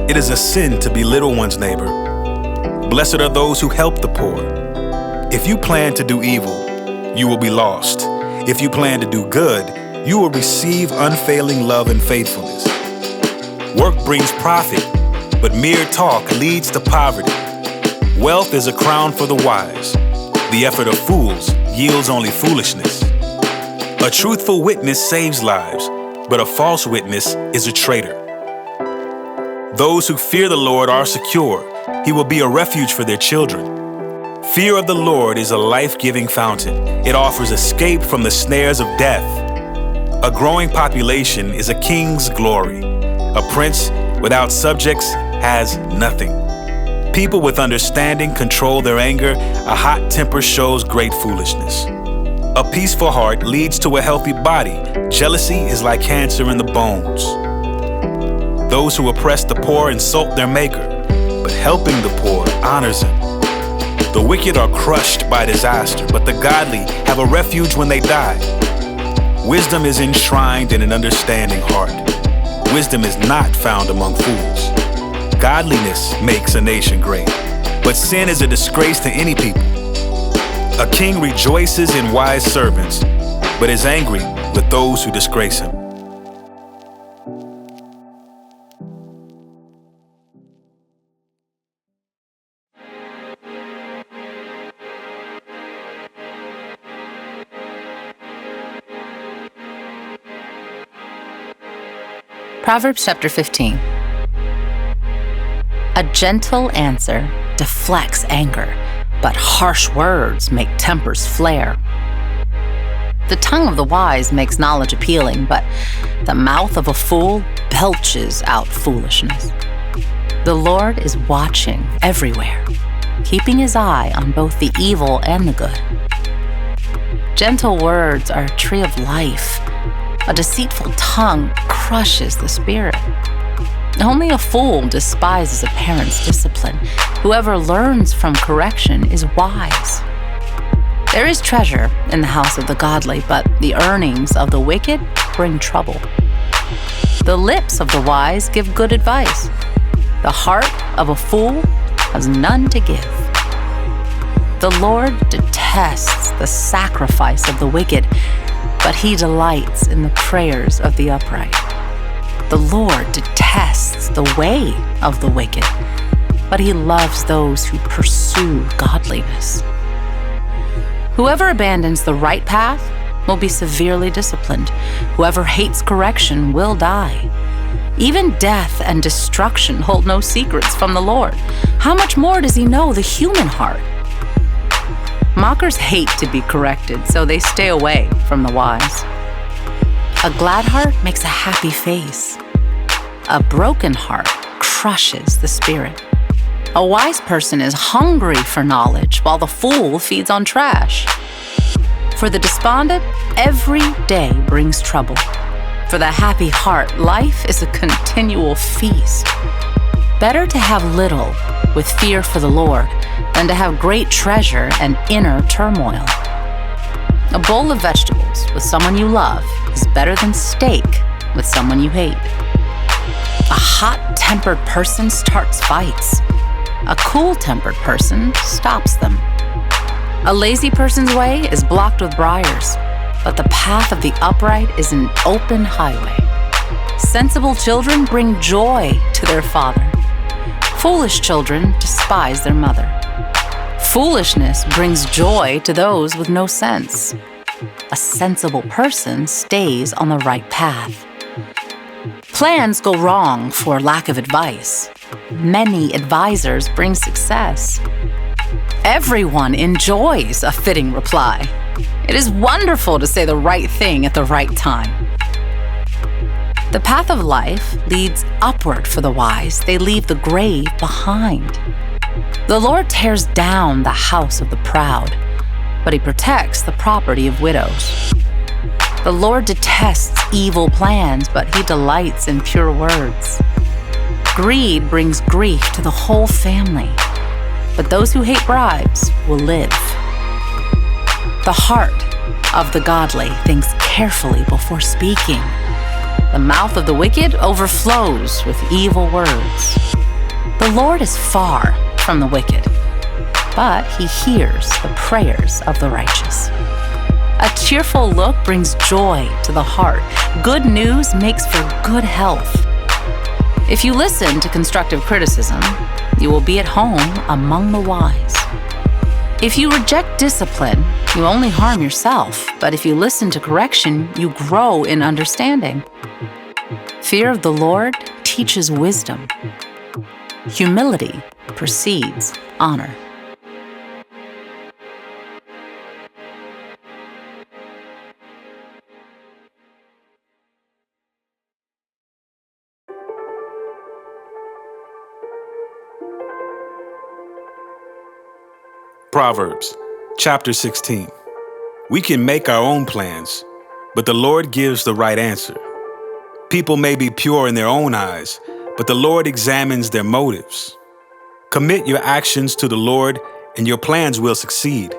It is a sin to belittle one's neighbor. Blessed are those who help the poor. If you plan to do evil, you will be lost. If you plan to do good, you will receive unfailing love and faithfulness. Work brings profit, but mere talk leads to poverty. Wealth is a crown for the wise. The effort of fools yields only foolishness. A truthful witness saves lives, but a false witness is a traitor. Those who fear the Lord are secure. He will be a refuge for their children. Fear of the Lord is a life-giving fountain. It offers escape from the snares of death. A growing population is a king's glory. A prince without subjects has nothing. People with understanding control their anger. A hot temper shows great foolishness. A peaceful heart leads to a healthy body. Jealousy is like cancer in the bones. Those who oppress the poor insult their maker, but helping the poor honors him. The wicked are crushed by disaster, but the godly have a refuge when they die. Wisdom is enshrined in an understanding heart. Wisdom is not found among fools. Godliness makes a nation great, but sin is a disgrace to any people. A king rejoices in wise servants, but is angry with those who disgrace him. Proverbs chapter 15. A gentle answer deflects anger, but harsh words make tempers flare. The tongue of the wise makes knowledge appealing, but the mouth of a fool belches out foolishness. The Lord is watching everywhere, keeping his eye on both the evil and the good. Gentle words are a tree of life. A deceitful tongue crushes the spirit. Only a fool despises a parent's discipline. Whoever learns from correction is wise. There is treasure in the house of the godly, but the earnings of the wicked bring trouble. The lips of the wise give good advice. The heart of a fool has none to give. The Lord detests the sacrifice of the wicked, but he delights in the prayers of the upright. The Lord detests the way of the wicked, but he loves those who pursue godliness. Whoever abandons the right path will be severely disciplined. Whoever hates correction will die. Even death and destruction hold no secrets from the Lord. How much more does he know the human heart? Mockers hate to be corrected, so they stay away from the wise. A glad heart makes a happy face. A broken heart crushes the spirit. A wise person is hungry for knowledge, while the fool feeds on trash. For the despondent, every day brings trouble. For the happy heart, life is a continual feast. Better to have little with fear for the Lord than to have great treasure and inner turmoil. A bowl of vegetables with someone you love is better than steak with someone you hate. A hot-tempered person starts fights. A cool-tempered person stops them. A lazy person's way is blocked with briars, but the path of the upright is an open highway. Sensible children bring joy to their father. Foolish children despise their mother. Foolishness brings joy to those with no sense. A sensible person stays on the right path. Plans go wrong for lack of advice. Many advisors bring success. Everyone enjoys a fitting reply. It is wonderful to say the right thing at the right time. The path of life leads upward for the wise. They leave the grave behind. The Lord tears down the house of the proud, but he protects the property of widows. The Lord detests evil plans, but he delights in pure words. Greed brings grief to the whole family, but those who hate bribes will live. The heart of the godly thinks carefully before speaking. The mouth of the wicked overflows with evil words. The Lord is far from the wicked, but he hears the prayers of the righteous. A cheerful look brings joy to the heart. Good news makes for good health. If you listen to constructive criticism, you will be at home among the wise. If you reject discipline, you only harm yourself, but if you listen to correction, you grow in understanding. Fear of the Lord teaches wisdom. Humility precedes honor. Proverbs, chapter 16. We can make our own plans, but the Lord gives the right answer. People may be pure in their own eyes, but the Lord examines their motives. Commit your actions to the Lord, and your plans will succeed.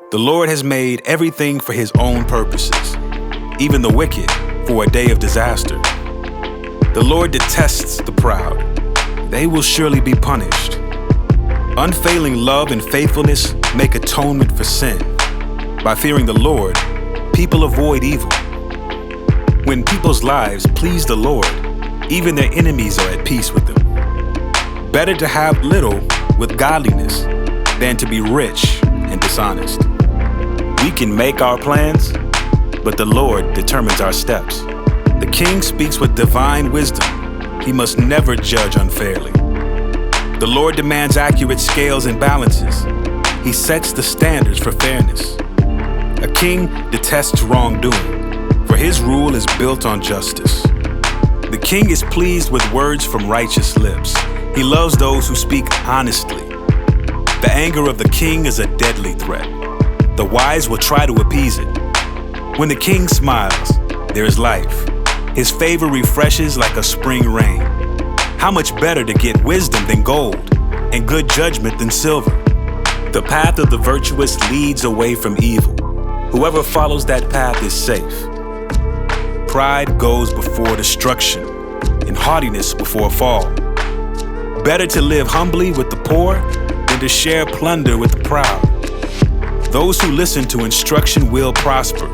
The Lord has made everything for his own purposes, even the wicked for a day of disaster. The Lord detests the proud. They will surely be punished. Unfailing love and faithfulness make atonement for sin. By fearing the Lord, people avoid evil. When people's lives please the Lord, even their enemies are at peace with them. Better to have little with godliness than to be rich and dishonest. We can make our plans, but the Lord determines our steps. The king speaks with divine wisdom. He must never judge unfairly. The Lord demands accurate scales and balances. He sets the standards for fairness. A king detests wrongdoing, for his rule is built on justice. The king is pleased with words from righteous lips. He loves those who speak honestly. The anger of the king is a deadly threat. The wise will try to appease it. When the king smiles, there is life. His favor refreshes like a spring rain. How much better to get wisdom than gold, and good judgment than silver. The path of the virtuous leads away from evil. Whoever follows that path is safe. Pride goes before destruction, and haughtiness before a fall. Better to live humbly with the poor than to share plunder with the proud. Those who listen to instruction will prosper.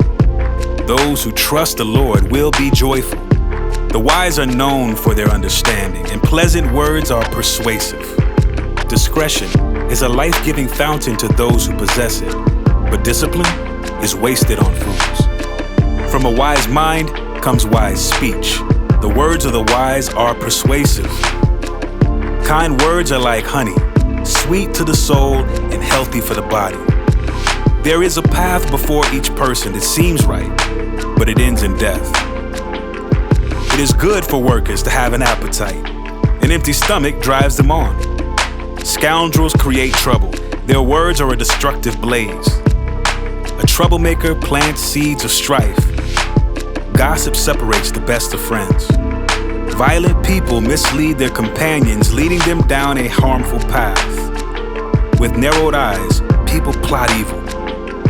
Those who trust the Lord will be joyful. The wise are known for their understanding, and pleasant words are persuasive. Discretion is a life-giving fountain to those who possess it, but discipline is wasted on fools. From a wise mind comes wise speech. The words of the wise are persuasive. Kind words are like honey, sweet to the soul and healthy for the body. There is a path before each person that seems right, but it ends in death. It is good for workers to have an appetite. An empty stomach drives them on. Scoundrels create trouble. Their words are a destructive blaze. A troublemaker plants seeds of strife. Gossip separates the best of friends. Violent people mislead their companions, leading them down a harmful path. With narrowed eyes, people plot evil.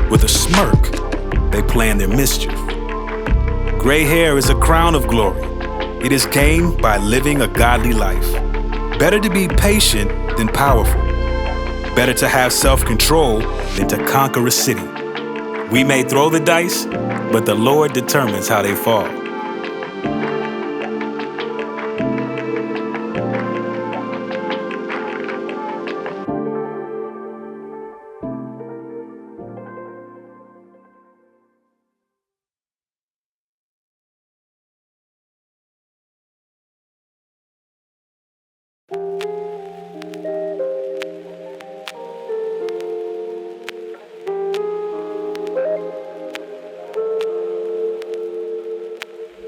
With a smirk, they plan their mischief. Gray hair is a crown of glory. It is gained by living a godly life. Better to be patient than powerful. Better to have self-control than to conquer a city. We may throw the dice, but the Lord determines how they fall.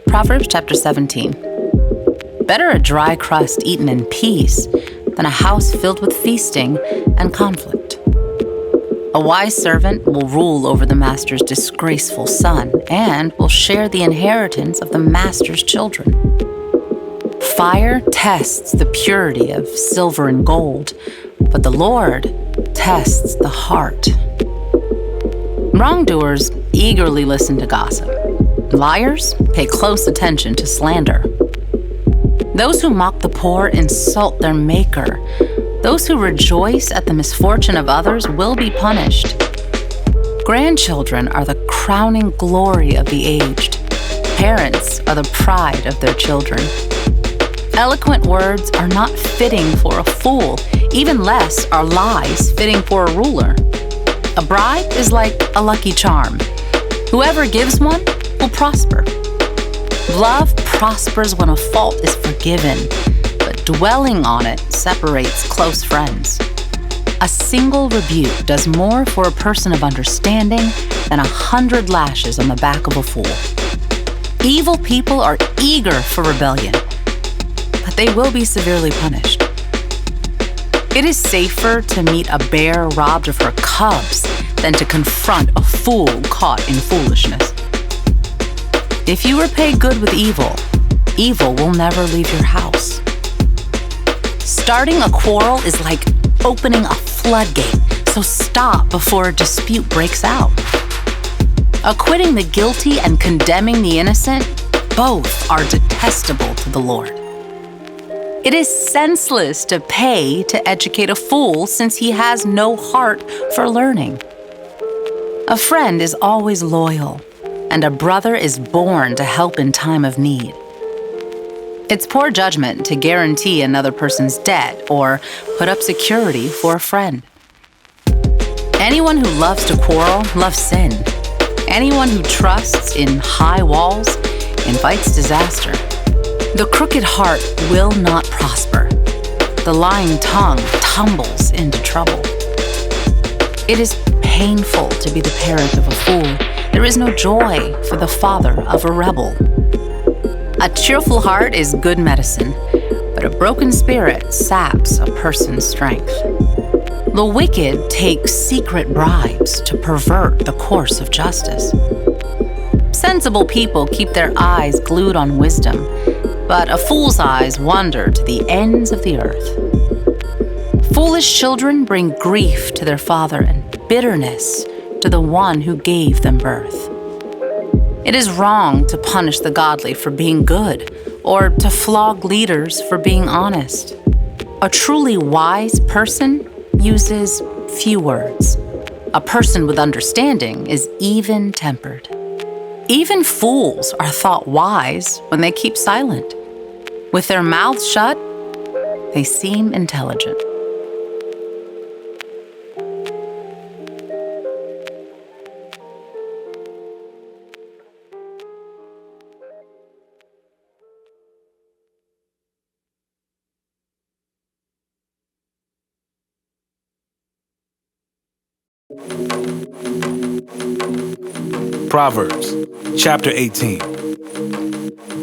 Proverbs chapter 17. Better a dry crust eaten in peace than a house filled with feasting and conflict. A wise servant will rule over the master's disgraceful son and will share the inheritance of the master's children. Fire tests the purity of silver and gold, but the Lord tests the heart. Wrongdoers eagerly listen to gossip. Liars pay close attention to slander. Those who mock the poor insult their maker. Those who rejoice at the misfortune of others will be punished. Grandchildren are the crowning glory of the aged. Parents are the pride of their children. Eloquent words are not fitting for a fool, even less are lies fitting for a ruler. A bribe is like a lucky charm. Whoever gives one will prosper. Love prospers when a fault is forgiven, but dwelling on it separates close friends. A single rebuke does more for a person of understanding than 100 lashes on the back of a fool. Evil people are eager for rebellion, but they will be severely punished. It is safer to meet a bear robbed of her cubs than to confront a fool caught in foolishness. If you repay good with evil, evil will never leave your house. Starting a quarrel is like opening a floodgate, so stop before a dispute breaks out. Acquitting the guilty and condemning the innocent, both are detestable to the Lord. It is senseless to pay to educate a fool since he has no heart for learning. A friend is always loyal, and a brother is born to help in time of need. It's poor judgment to guarantee another person's debt or put up security for a friend. Anyone who loves to quarrel loves sin. Anyone who trusts in high walls invites disaster. The crooked heart will not prosper. The lying tongue tumbles into trouble. It is painful to be the parent of a fool. There is no joy for the father of a rebel. A cheerful heart is good medicine, but a broken spirit saps a person's strength. The wicked take secret bribes to pervert the course of justice. Sensible people keep their eyes glued on wisdom, but a fool's eyes wander to the ends of the earth. Foolish children bring grief to their father and bitterness to the one who gave them birth. It is wrong to punish the godly for being good or to flog leaders for being honest. A truly wise person uses few words. A person with understanding is even-tempered. Even fools are thought wise when they keep silent. With their mouths shut, they seem intelligent. Proverbs, chapter 18.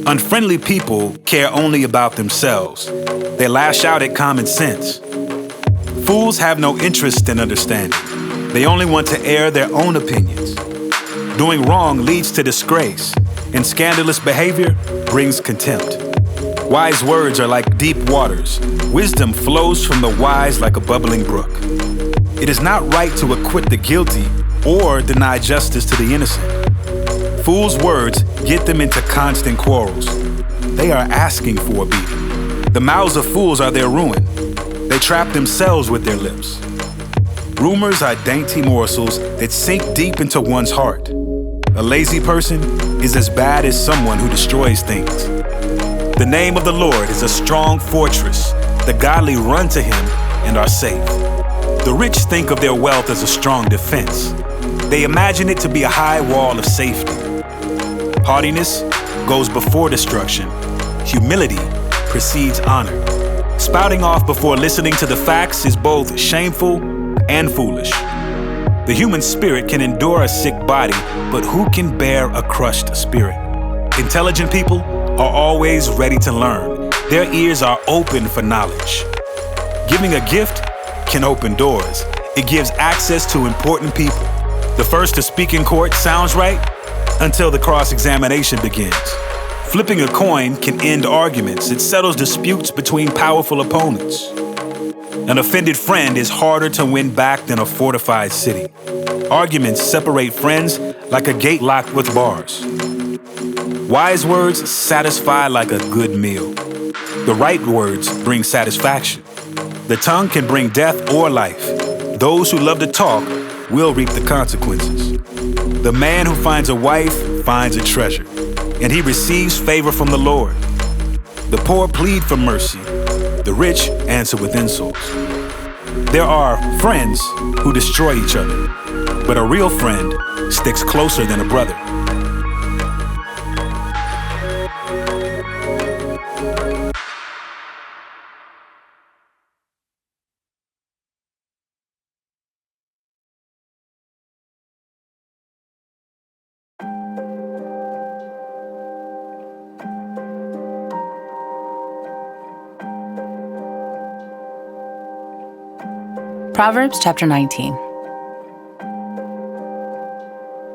Unfriendly people care only about themselves. They lash out at common sense. Fools have no interest in understanding. They only want to air their own opinions. Doing wrong leads to disgrace, and scandalous behavior brings contempt. Wise words are like deep waters. Wisdom flows from the wise like a bubbling brook. It is not right to acquit the guilty or deny justice to the innocent. Fools' words get them into constant quarrels. They are asking for a beating. The mouths of fools are their ruin. They trap themselves with their lips. Rumors are dainty morsels that sink deep into one's heart. A lazy person is as bad as someone who destroys things. The name of the Lord is a strong fortress. The godly run to him and are safe. The rich think of their wealth as a strong defense. They imagine it to be a high wall of safety. Haughtiness goes before destruction. Humility precedes honor. Spouting off before listening to the facts is both shameful and foolish. The human spirit can endure a sick body, but who can bear a crushed spirit? Intelligent people are always ready to learn. Their ears are open for knowledge. Giving a gift can open doors. It gives access to important people. The first to speak in court sounds right until the cross-examination begins. Flipping a coin can end arguments. It settles disputes between powerful opponents. An offended friend is harder to win back than a fortified city. Arguments separate friends like a gate locked with bars. Wise words satisfy like a good meal. The right words bring satisfaction. The tongue can bring death or life. Those who love to talk will reap the consequences. The man who finds a wife finds a treasure, and he receives favor from the Lord. The poor plead for mercy. The rich answer with insults. There are friends who destroy each other, but a real friend sticks closer than a brother. Proverbs chapter 19.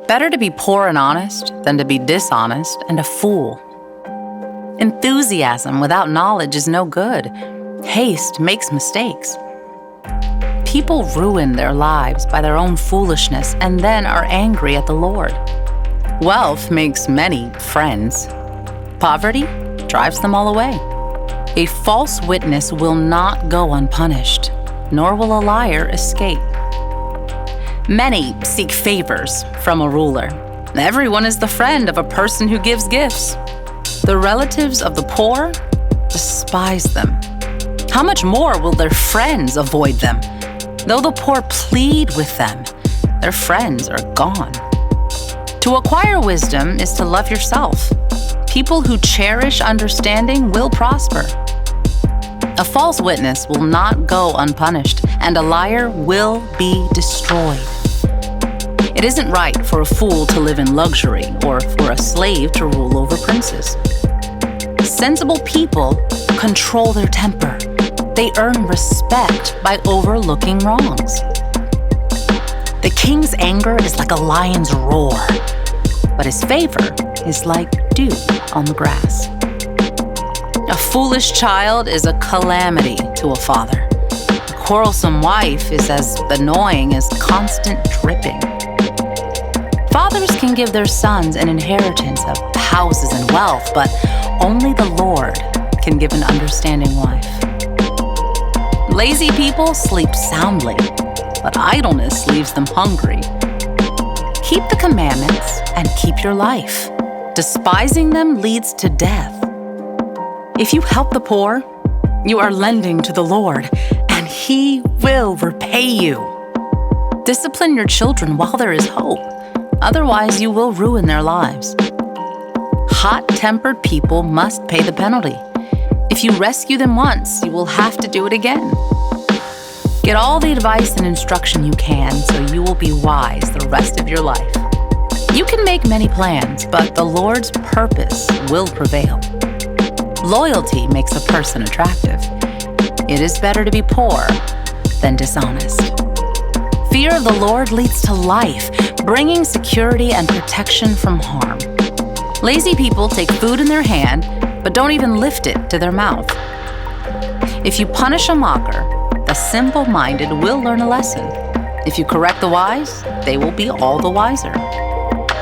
Better to be poor and honest than to be dishonest and a fool. Enthusiasm without knowledge is no good. Haste makes mistakes. People ruin their lives by their own foolishness and then are angry at the Lord. Wealth makes many friends. Poverty drives them all away. A false witness will not go unpunished, nor will a liar escape. Many seek favors from a ruler. Everyone is the friend of a person who gives gifts. The relatives of the poor despise them. How much more will their friends avoid them? Though the poor plead with them, their friends are gone. To acquire wisdom is to love yourself. People who cherish understanding will prosper. A false witness will not go unpunished, and a liar will be destroyed. It isn't right for a fool to live in luxury or for a slave to rule over princes. Sensible people control their temper. They earn respect by overlooking wrongs. The king's anger is like a lion's roar, but his favor is like dew on the grass. A foolish child is a calamity to a father. A quarrelsome wife is as annoying as constant dripping. Fathers can give their sons an inheritance of houses and wealth, but only the Lord can give an understanding wife. Lazy people sleep soundly, but idleness leaves them hungry. Keep the commandments and keep your life. Despising them leads to death. If you help the poor, you are lending to the Lord, and He will repay you. Discipline your children while there is hope. Otherwise, you will ruin their lives. Hot-tempered people must pay the penalty. If you rescue them once, you will have to do it again. Get all the advice and instruction you can so you will be wise the rest of your life. You can make many plans, but the Lord's purpose will prevail. Loyalty makes a person attractive. It is better to be poor than dishonest. Fear of the Lord leads to life, bringing security and protection from harm. Lazy people take food in their hand, but don't even lift it to their mouth. If you punish a mocker, the simple-minded will learn a lesson. If you correct the wise, they will be all the wiser.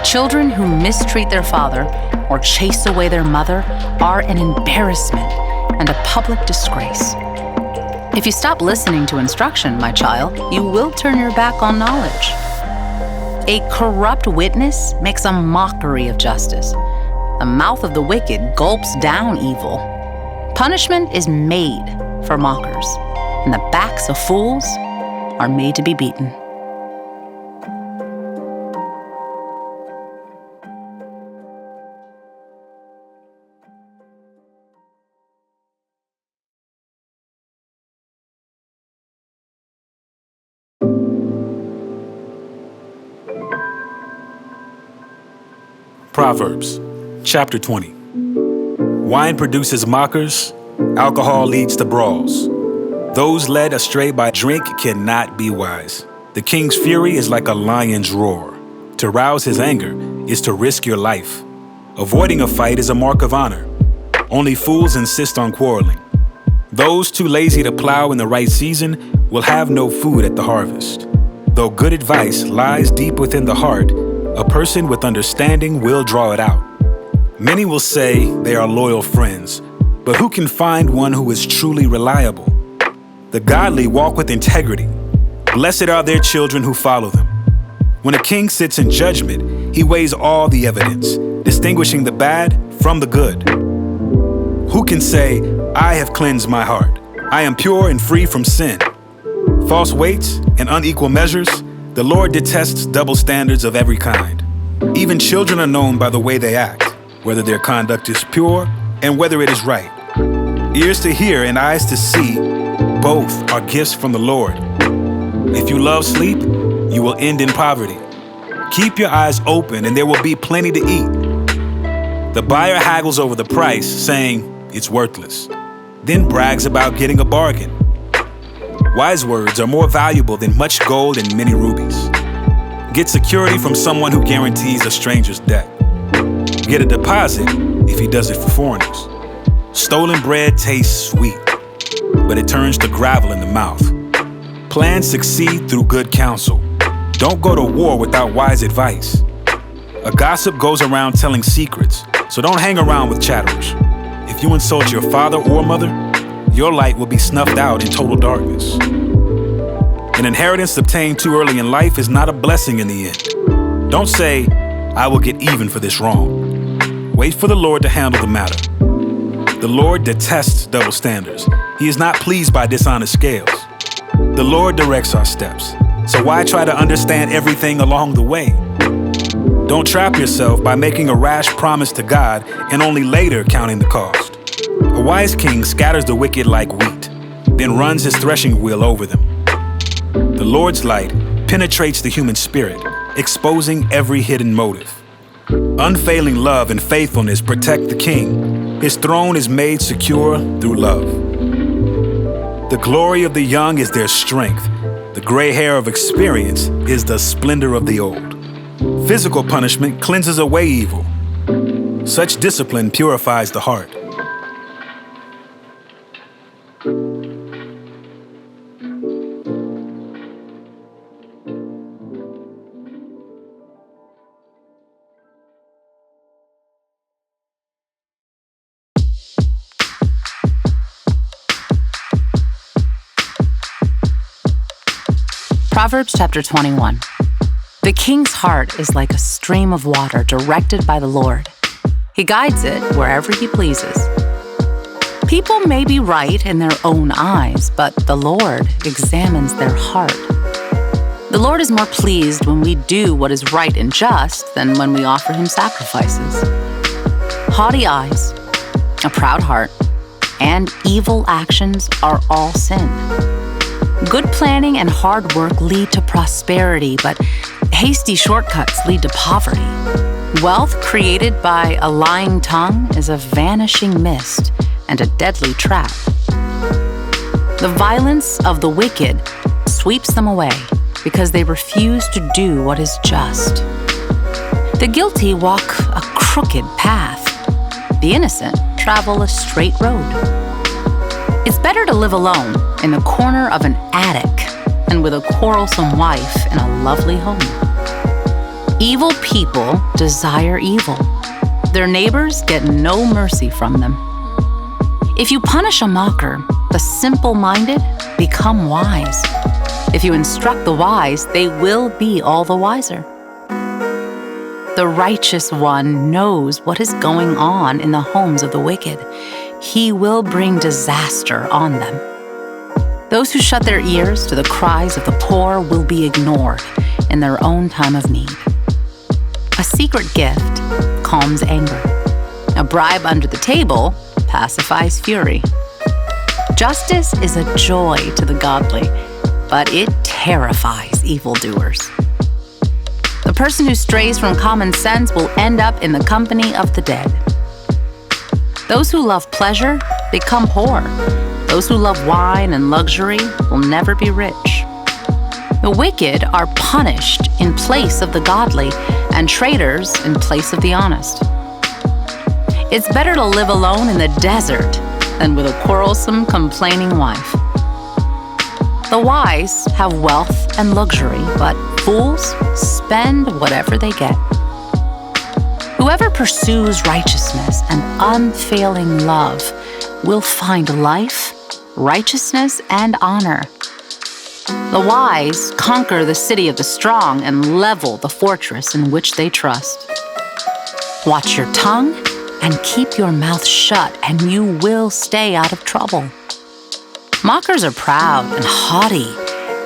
Children who mistreat their father or chase away their mother are an embarrassment and a public disgrace. If you stop listening to instruction, my child, you will turn your back on knowledge. A corrupt witness makes a mockery of justice. The mouth of the wicked gulps down evil. Punishment is made for mockers, and the backs of fools are made to be beaten. Proverbs, chapter 20. Wine produces mockers, alcohol leads to brawls. Those led astray by drink cannot be wise. The king's fury is like a lion's roar. To rouse his anger is to risk your life. Avoiding a fight is a mark of honor. Only fools insist on quarreling. Those too lazy to plow in the right season will have no food at the harvest. Though good advice lies deep within the heart, a person with understanding will draw it out. Many will say they are loyal friends, but who can find one who is truly reliable? The godly walk with integrity. Blessed are their children who follow them. When a king sits in judgment, he weighs all the evidence, distinguishing the bad from the good. Who can say, I have cleansed my heart. I am pure and free from sin. False weights and unequal measures, the Lord detests double standards of every kind. Even children are known by the way they act, whether their conduct is pure and whether it is right. Ears to hear and eyes to see, both are gifts from the Lord. If you love sleep, you will end in poverty. Keep your eyes open and there will be plenty to eat. The buyer haggles over the price, saying it's worthless, then brags about getting a bargain. Wise words are more valuable than much gold and many rubies. Get security from someone who guarantees a stranger's debt. Get a deposit if he does it for foreigners. Stolen bread tastes sweet, but it turns to gravel in the mouth. Plans succeed through good counsel. Don't go to war without wise advice. A gossip goes around telling secrets, so don't hang around with chatterers. If you insult your father or mother, your light will be snuffed out in total darkness. An inheritance obtained too early in life is not a blessing in the end. Don't say, I will get even for this wrong. Wait for the Lord to handle the matter. The Lord detests double standards. He is not pleased by dishonest scales. The Lord directs our steps, so why try to understand everything along the way? Don't trap yourself by making a rash promise to God and only later counting the cost. A wise king scatters the wicked like wheat, then runs his threshing wheel over them. The Lord's light penetrates the human spirit, exposing every hidden motive. Unfailing love and faithfulness protect the king. His throne is made secure through love. The glory of the young is their strength. The gray hair of experience is the splendor of the old. Physical punishment cleanses away evil. Such discipline purifies the heart. Proverbs chapter 21. The king's heart is like a stream of water directed by the Lord. He guides it wherever he pleases. People may be right in their own eyes, but the Lord examines their heart. The Lord is more pleased when we do what is right and just than when we offer him sacrifices. Haughty eyes, a proud heart, and evil actions are all sin. Good planning and hard work lead to prosperity, but hasty shortcuts lead to poverty. Wealth created by a lying tongue is a vanishing mist and a deadly trap. The violence of the wicked sweeps them away because they refuse to do what is just. The guilty walk a crooked path. The innocent travel a straight road. It's better to live alone in the corner of an attic than with a quarrelsome wife in a lovely home. Evil people desire evil. Their neighbors get no mercy from them. If you punish a mocker, the simple-minded become wise. If you instruct the wise, they will be all the wiser. The righteous one knows what is going on in the homes of the wicked. He will bring disaster on them. Those who shut their ears to the cries of the poor will be ignored in their own time of need. A secret gift calms anger. A bribe under the table pacifies fury. Justice is a joy to the godly, but it terrifies evildoers. The person who strays from common sense will end up in the company of the dead. Those who love pleasure become poor. Those who love wine and luxury will never be rich. The wicked are punished in place of the godly, and traitors in place of the honest. It's better to live alone in the desert than with a quarrelsome, complaining wife. The wise have wealth and luxury, but fools spend whatever they get. Whoever pursues righteousness and unfailing love will find life, righteousness, and honor. The wise conquer the city of the strong and level the fortress in which they trust. Watch your tongue and keep your mouth shut, and you will stay out of trouble. Mockers are proud and haughty.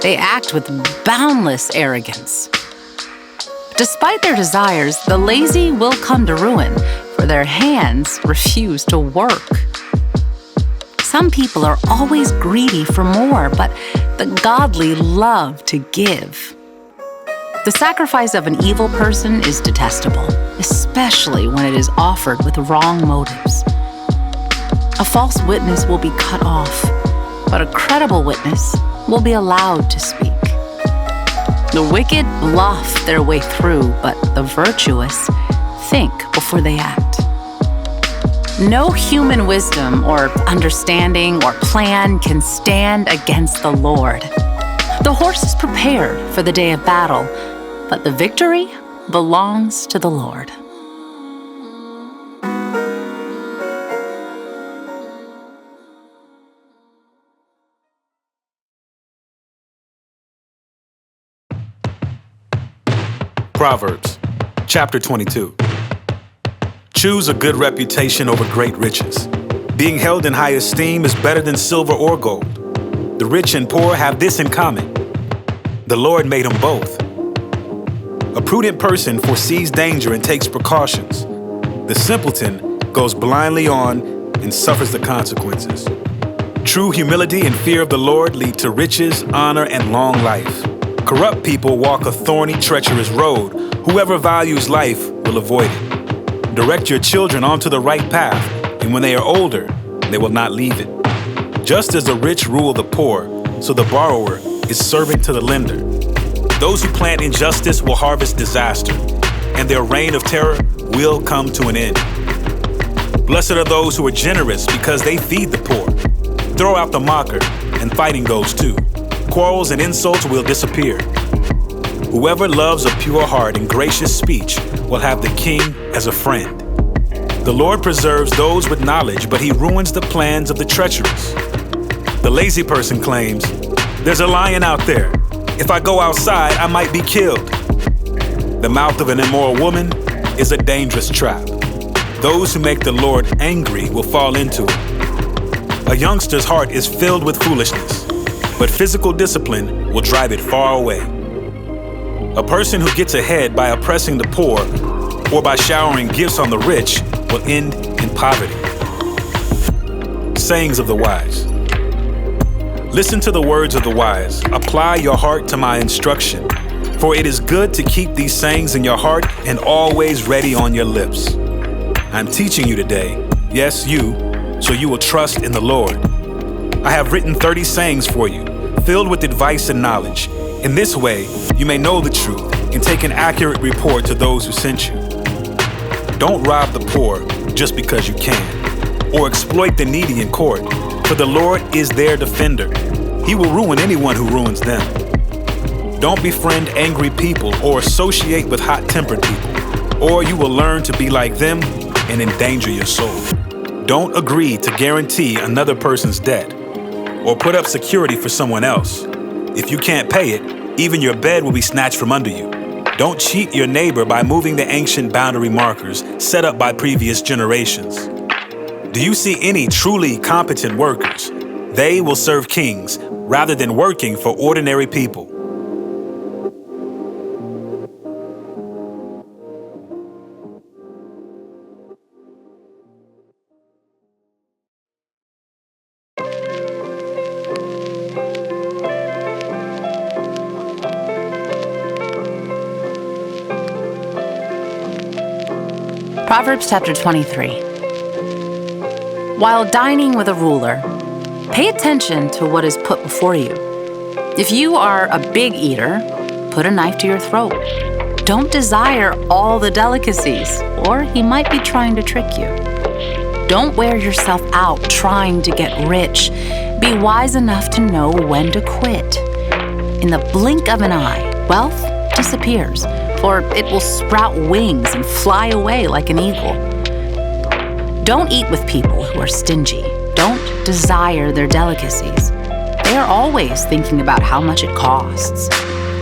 They act with boundless arrogance. Despite their desires, the lazy will come to ruin, for their hands refuse to work. Some people are always greedy for more, but the godly love to give. The sacrifice of an evil person is detestable, especially when it is offered with wrong motives. A false witness will be cut off, but a credible witness will be allowed to speak. The wicked bluff their way through, but the virtuous think before they act. No human wisdom or understanding or plan can stand against the Lord. The horse is prepared for the day of battle, but the victory belongs to the Lord. Proverbs chapter 22. Choose a good reputation over great riches. Being held in high esteem is better than silver or gold. The rich and poor have this in common: the Lord made them both. A prudent person foresees danger and takes precautions. The simpleton goes blindly on and suffers the consequences. True humility and fear of the Lord lead to riches, honor, and long life. Corrupt people walk a thorny, treacherous road. Whoever values life will avoid it. Direct your children onto the right path, and when they are older, they will not leave it. Just as the rich rule the poor, so the borrower is servant to the lender. Those who plant injustice will harvest disaster, and their reign of terror will come to an end. Blessed are those who are generous, because they feed the poor. Throw out the mocker, and fighting goes too. Quarrels and insults will disappear. Whoever loves a pure heart and gracious speech will have the king as a friend. The Lord preserves those with knowledge, but he ruins the plans of the treacherous. The lazy person claims, "There's a lion out there," If I go outside, I might be killed. The mouth of an immoral woman is a dangerous trap. Those who make the Lord angry will fall into it. A youngster's heart is filled with foolishness, but physical discipline will drive it far away. A person who gets ahead by oppressing the poor or by showering gifts on the rich will end in poverty. Sayings of the wise. Listen to the words of the wise. Apply your heart to my instruction. For it is good to keep these sayings in your heart and always ready on your lips. I'm teaching you today, yes, you, so you will trust in the Lord. I have written 30 sayings for you, filled with advice and knowledge. In this way, you may know the truth and take an accurate report to those who sent you. Don't rob the poor just because you can, or exploit the needy in court, for the Lord is their defender. He will ruin anyone who ruins them. Don't befriend angry people or associate with hot-tempered people, or you will learn to be like them and endanger your soul. Don't agree to guarantee another person's debt or put up security for someone else. If you can't pay it, even your bed will be snatched from under you. Don't cheat your neighbor by moving the ancient boundary markers set up by previous generations. Do you see any truly competent workers? They will serve kings rather than working for ordinary people. Proverbs chapter 23. While dining with a ruler, pay attention to what is put before you. If you are a big eater, put a knife to your throat. Don't desire all the delicacies, or he might be trying to trick you. Don't wear yourself out trying to get rich. Be wise enough to know when to quit. In the blink of an eye, wealth disappears, for it will sprout wings and fly away like an eagle. Don't eat with people who are stingy. Don't desire their delicacies. They are always thinking about how much it costs.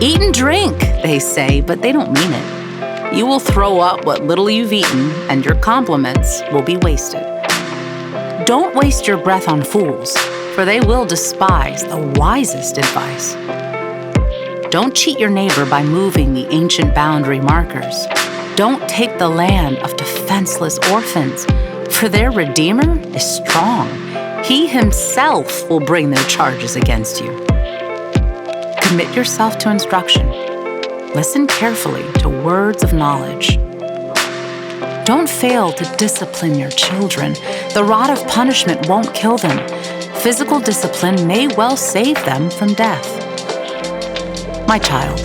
Eat and drink, they say, but they don't mean it. You will throw up what little you've eaten, and your compliments will be wasted. Don't waste your breath on fools, for they will despise the wisest advice. Don't cheat your neighbor by moving the ancient boundary markers. Don't take the land of defenseless orphans, for their Redeemer is strong. He himself will bring their charges against you. Commit yourself to instruction. Listen carefully to words of knowledge. Don't fail to discipline your children. The rod of punishment won't kill them. Physical discipline may well save them from death. My child,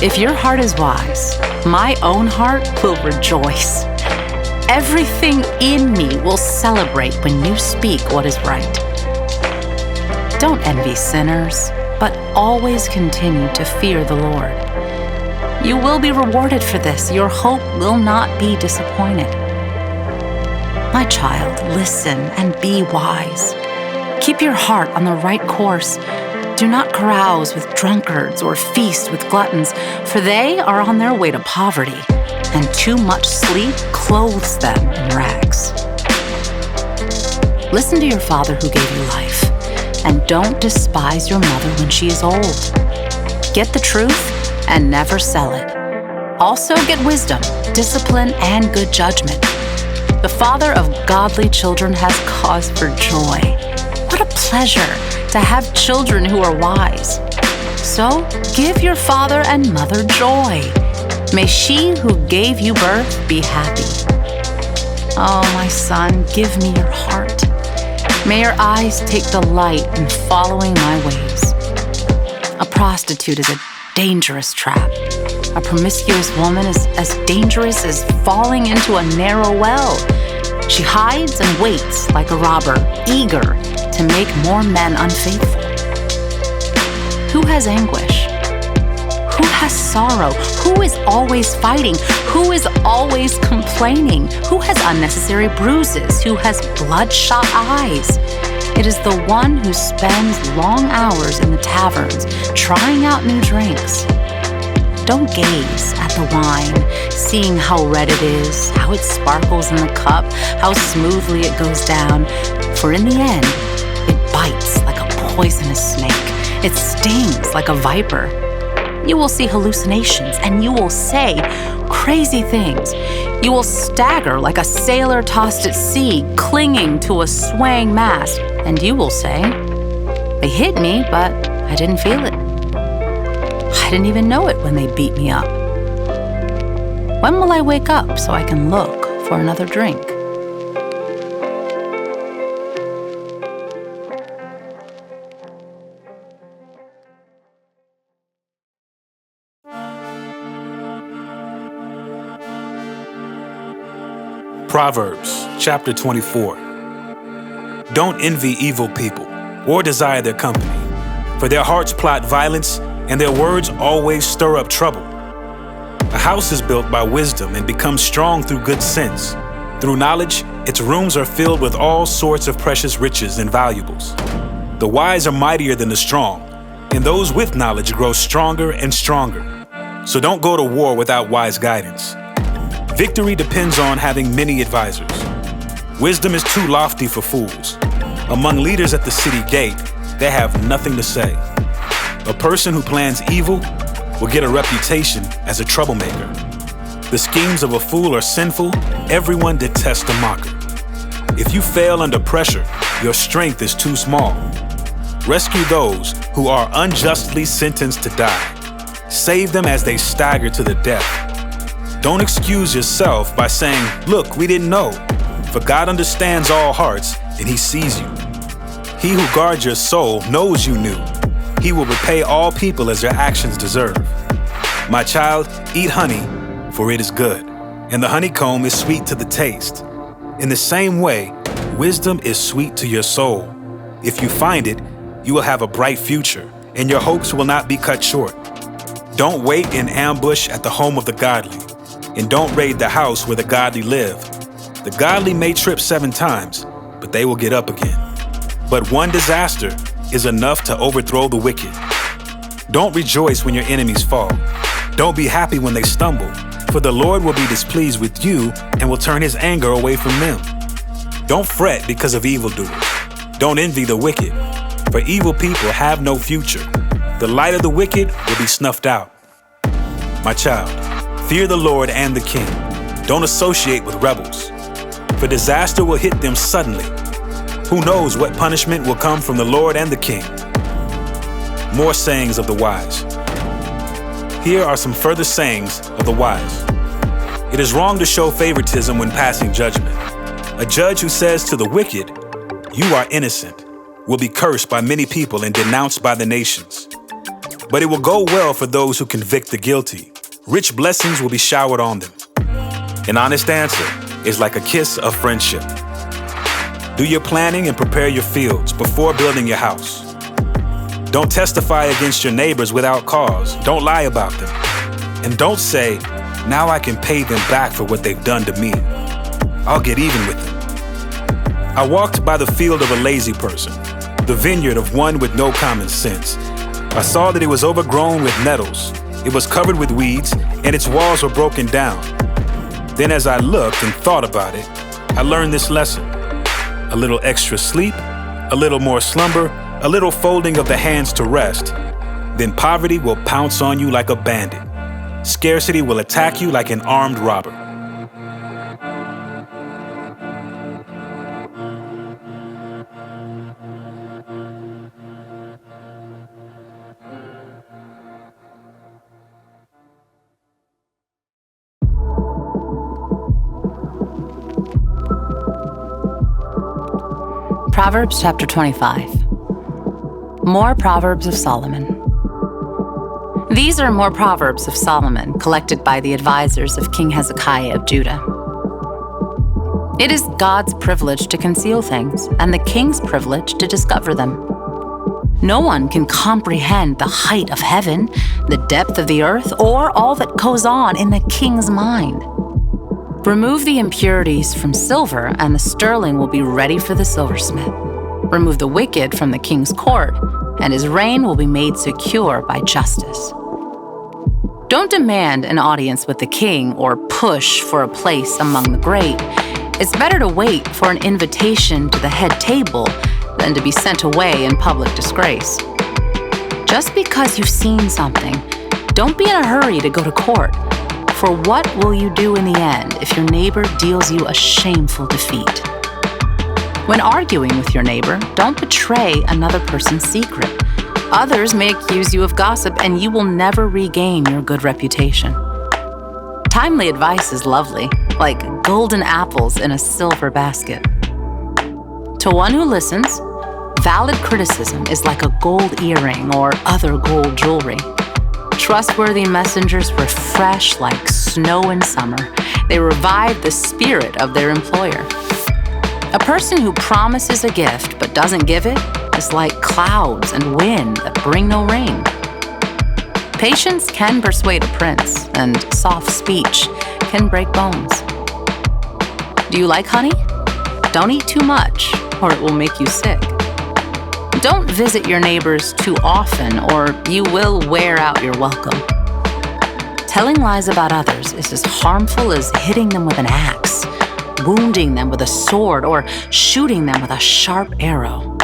if your heart is wise, my own heart will rejoice. Everything in me will celebrate when you speak what is right. Don't envy sinners, but always continue to fear the Lord. You will be rewarded for this. Your hope will not be disappointed. My child, listen and be wise. Keep your heart on the right course. Do not carouse with drunkards or feast with gluttons, for they are on their way to poverty, and too much sleep clothes them in rags. Listen to your father who gave you life, and don't despise your mother when she is old. Get the truth and never sell it. Also get wisdom, discipline, and good judgment. The father of godly children has cause for joy. What a pleasure to have children who are wise. So give your father and mother joy. May she who gave you birth be happy. Oh, my son, give me your heart. May your eyes take delight in following my ways. A prostitute is a dangerous trap. A promiscuous woman is as dangerous as falling into a narrow well. She hides and waits like a robber, eager to make more men unfaithful. Who has anguish? Who has sorrow? Who is always fighting? Who is always complaining? Who has unnecessary bruises? Who has bloodshot eyes? It is the one who spends long hours in the taverns trying out new drinks. Don't gaze at the wine, seeing how red it is, how it sparkles in the cup, how smoothly it goes down. For in the end, it bites like a poisonous snake. It stings like a viper. You will see hallucinations, and you will say crazy things. You will stagger like a sailor tossed at sea, clinging to a swaying mast. And you will say, "They hit me, but I didn't feel it. I didn't even know it when they beat me up. When will I wake up so I can look for another drink?" Proverbs chapter 24. Don't envy evil people or desire their company, for their hearts plot violence and their words always stir up trouble. A house is built by wisdom and becomes strong through good sense. Through knowledge, its rooms are filled with all sorts of precious riches and valuables. The wise are mightier than the strong, and those with knowledge grow stronger and stronger. So don't go to war without wise guidance. Victory depends on having many advisors. Wisdom is too lofty for fools. Among leaders at the city gate, they have nothing to say. A person who plans evil will get a reputation as a troublemaker. The schemes of a fool are sinful. Everyone detests a mocker. If you fail under pressure, your strength is too small. Rescue those who are unjustly sentenced to die. Save them as they stagger to the death. Don't excuse yourself by saying, "Look, we didn't know." For God understands all hearts, and He sees you. He who guards your soul knows you knew. He will repay all people as their actions deserve. My child, eat honey, for it is good, and the honeycomb is sweet to the taste. In the same way, wisdom is sweet to your soul. If you find it, you will have a bright future, and your hopes will not be cut short. Don't wait in ambush at the home of the godly, and don't raid the house where the godly live. The godly may trip 7 times, but they will get up again. But one disaster is enough to overthrow the wicked. Don't rejoice when your enemies fall. Don't be happy when they stumble, for the Lord will be displeased with you and will turn His anger away from them. Don't fret because of evildoers. Don't envy the wicked, for evil people have no future. The light of the wicked will be snuffed out. My child, fear the Lord and the King. Don't associate with rebels, for disaster will hit them suddenly. Who knows what punishment will come from the Lord and the King? More sayings of the wise. Here are some further sayings of the wise. It is wrong to show favoritism when passing judgment. A judge who says to the wicked, "You are innocent," will be cursed by many people and denounced by the nations. But it will go well for those who convict the guilty. Rich blessings will be showered on them. An honest answer is like a kiss of friendship. Do your planning and prepare your fields before building your house. Don't testify against your neighbors without cause. Don't lie about them. And don't say, "Now I can pay them back for what they've done to me. I'll get even with them." I walked by the field of a lazy person, the vineyard of one with no common sense. I saw that it was overgrown with nettles. It was covered with weeds, and its walls were broken down. Then as I looked and thought about it, I learned this lesson. A little extra sleep, a little more slumber, a little folding of the hands to rest. Then poverty will pounce on you like a bandit. Scarcity will attack you like an armed robber. Proverbs chapter 25. More Proverbs of Solomon. These are more Proverbs of Solomon, collected by the advisors of King Hezekiah of Judah. It is God's privilege to conceal things, and the king's privilege to discover them. No one can comprehend the height of heaven, the depth of the earth, or all that goes on in the king's mind. Remove the impurities from silver, and the sterling will be ready for the silversmith. Remove the wicked from the king's court, and his reign will be made secure by justice. Don't demand an audience with the king or push for a place among the great. It's better to wait for an invitation to the head table than to be sent away in public disgrace. Just because you've seen something, don't be in a hurry to go to court. For what will you do in the end if your neighbor deals you a shameful defeat? When arguing with your neighbor, don't betray another person's secret. Others may accuse you of gossip, and you will never regain your good reputation. Timely advice is lovely, like golden apples in a silver basket. To one who listens, valid criticism is like a gold earring or other gold jewelry. Trustworthy messengers refresh like snow in summer. They revive the spirit of their employer. A person who promises a gift but doesn't give it is like clouds and wind that bring no rain. Patience can persuade a prince, and soft speech can break bones. Do you like honey? Don't eat too much, or it will make you sick. Don't visit your neighbors too often, or you will wear out your welcome. Telling lies about others is as harmful as hitting them with an axe, wounding them with a sword, or shooting them with a sharp arrow.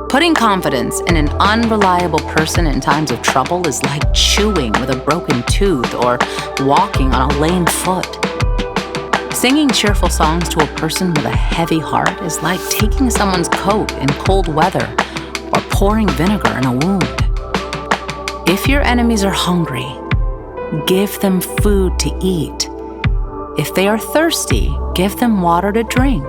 Putting confidence in an unreliable person in times of trouble is like chewing with a broken tooth or walking on a lame foot. Singing cheerful songs to a person with a heavy heart is like taking someone's coat in cold weather or pouring vinegar in a wound. If your enemies are hungry, give them food to eat. If they are thirsty, give them water to drink.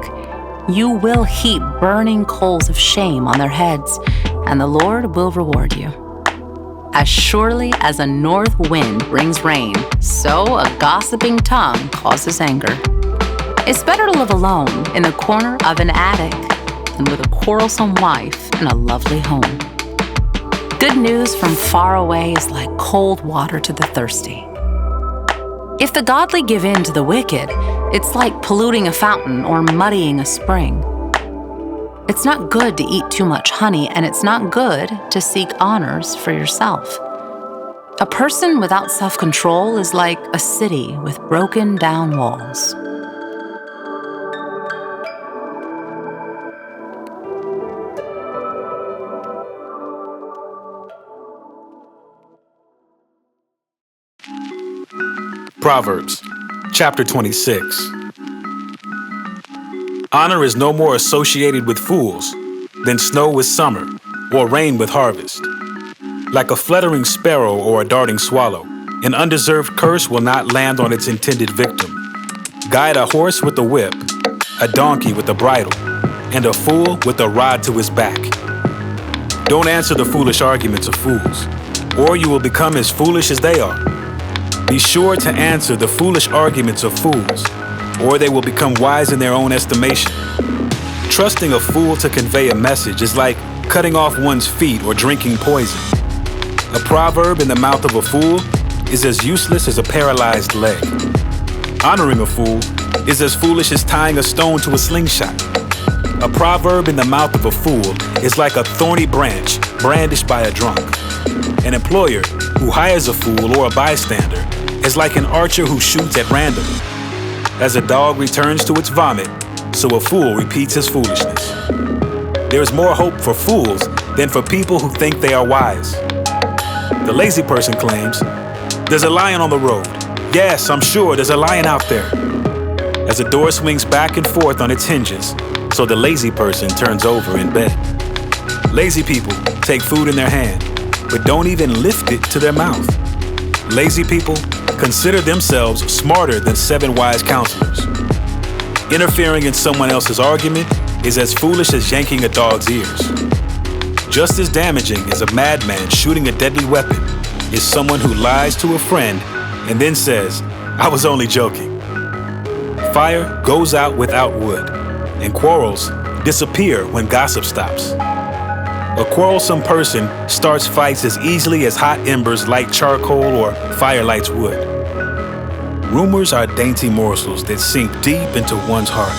You will heap burning coals of shame on their heads, and the Lord will reward you. As surely as a north wind brings rain, so a gossiping tongue causes anger. It's better to live alone in the corner of an attic than with a quarrelsome wife in a lovely home. Good news from far away is like cold water to the thirsty. If the godly give in to the wicked, it's like polluting a fountain or muddying a spring. It's not good to eat too much honey, and it's not good to seek honors for yourself. A person without self-control is like a city with broken down walls. Proverbs, chapter 26. Honor is no more associated with fools than snow with summer, or rain with harvest. Like a fluttering sparrow or a darting swallow, an undeserved curse will not land on its intended victim. Guide a horse with a whip, a donkey with a bridle, and a fool with a rod to his back. Don't answer the foolish arguments of fools, or you will become as foolish as they are. Be sure to answer the foolish arguments of fools, or they will become wise in their own estimation. Trusting a fool to convey a message is like cutting off one's feet or drinking poison. A proverb in the mouth of a fool is as useless as a paralyzed leg. Honoring a fool is as foolish as tying a stone to a slingshot. A proverb in the mouth of a fool is like a thorny branch brandished by a drunk. An employer who hires a fool or a bystander is like an archer who shoots at random. As a dog returns to its vomit, so a fool repeats his foolishness. There is more hope for fools than for people who think they are wise. The lazy person claims, "There's a lion on the road. Yes, I'm sure there's a lion out there." As the door swings back and forth on its hinges, so the lazy person turns over in bed. Lazy people take food in their hand, but don't even lift it to their mouth. Lazy people consider themselves smarter than 7 wise counselors. Interfering in someone else's argument is as foolish as yanking a dog's ears. Just as damaging as a madman shooting a deadly weapon is someone who lies to a friend and then says, "I was only joking." Fire goes out without wood, and quarrels disappear when gossip stops. A quarrelsome person starts fights as easily as hot embers light charcoal or fire lights wood. Rumors are dainty morsels that sink deep into one's heart.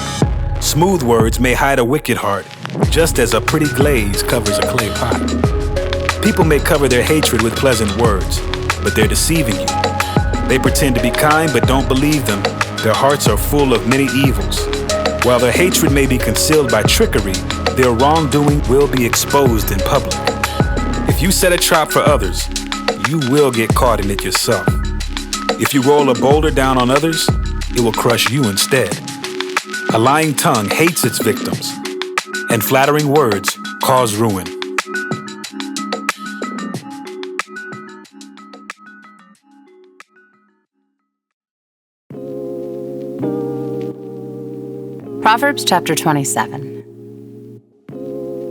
Smooth words may hide a wicked heart, just as a pretty glaze covers a clay pot. People may cover their hatred with pleasant words, but they're deceiving you. They pretend to be kind, but don't believe them. Their hearts are full of many evils. While their hatred may be concealed by trickery, their wrongdoing will be exposed in public. If you set a trap for others, you will get caught in it yourself. If you roll a boulder down on others, it will crush you instead. A lying tongue hates its victims, and flattering words cause ruin. Proverbs chapter 27.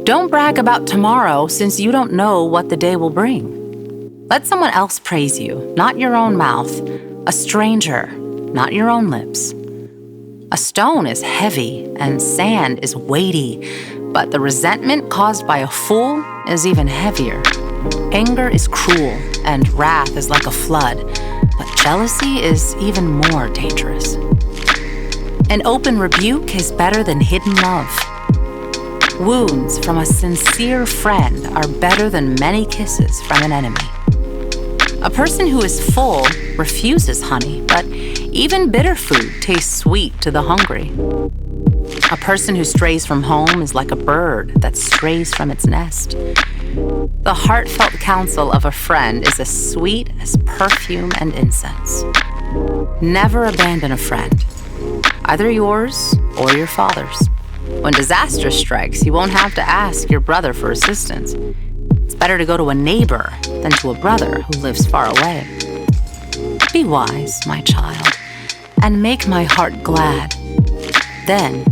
Don't brag about tomorrow, since you don't know what the day will bring. Let someone else praise you, not your own mouth, a stranger, not your own lips. A stone is heavy and sand is weighty, but the resentment caused by a fool is even heavier. Anger is cruel and wrath is like a flood, but jealousy is even more dangerous. An open rebuke is better than hidden love. Wounds from a sincere friend are better than many kisses from an enemy. A person who is full refuses honey, but even bitter food tastes sweet to the hungry. A person who strays from home is like a bird that strays from its nest. The heartfelt counsel of a friend is as sweet as perfume and incense. Never abandon a friend, either yours or your father's. When disaster strikes, you won't have to ask your brother for assistance. It's better to go to a neighbor than to a brother who lives far away. Be wise, my child, and make my heart glad. Then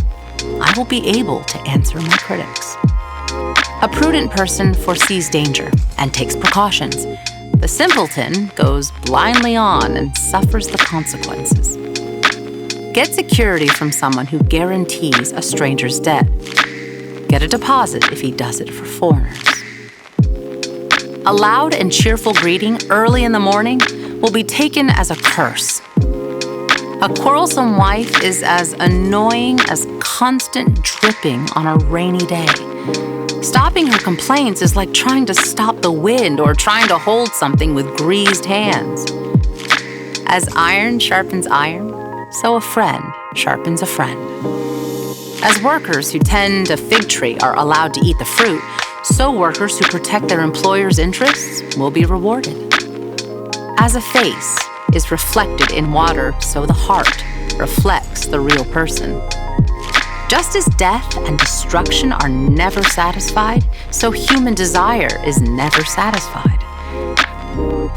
I will be able to answer my critics. A prudent person foresees danger and takes precautions. The simpleton goes blindly on and suffers the consequences. Get security from someone who guarantees a stranger's debt. Get a deposit if he does it for foreigners. A loud and cheerful greeting early in the morning will be taken as a curse. A quarrelsome wife is as annoying as constant dripping on a rainy day. Stopping her complaints is like trying to stop the wind or trying to hold something with greased hands. As iron sharpens iron, so a friend sharpens a friend. As workers who tend a fig tree are allowed to eat the fruit, so workers who protect their employer's interests will be rewarded. As a face is reflected in water, so the heart reflects the real person. Just as death and destruction are never satisfied, so human desire is never satisfied.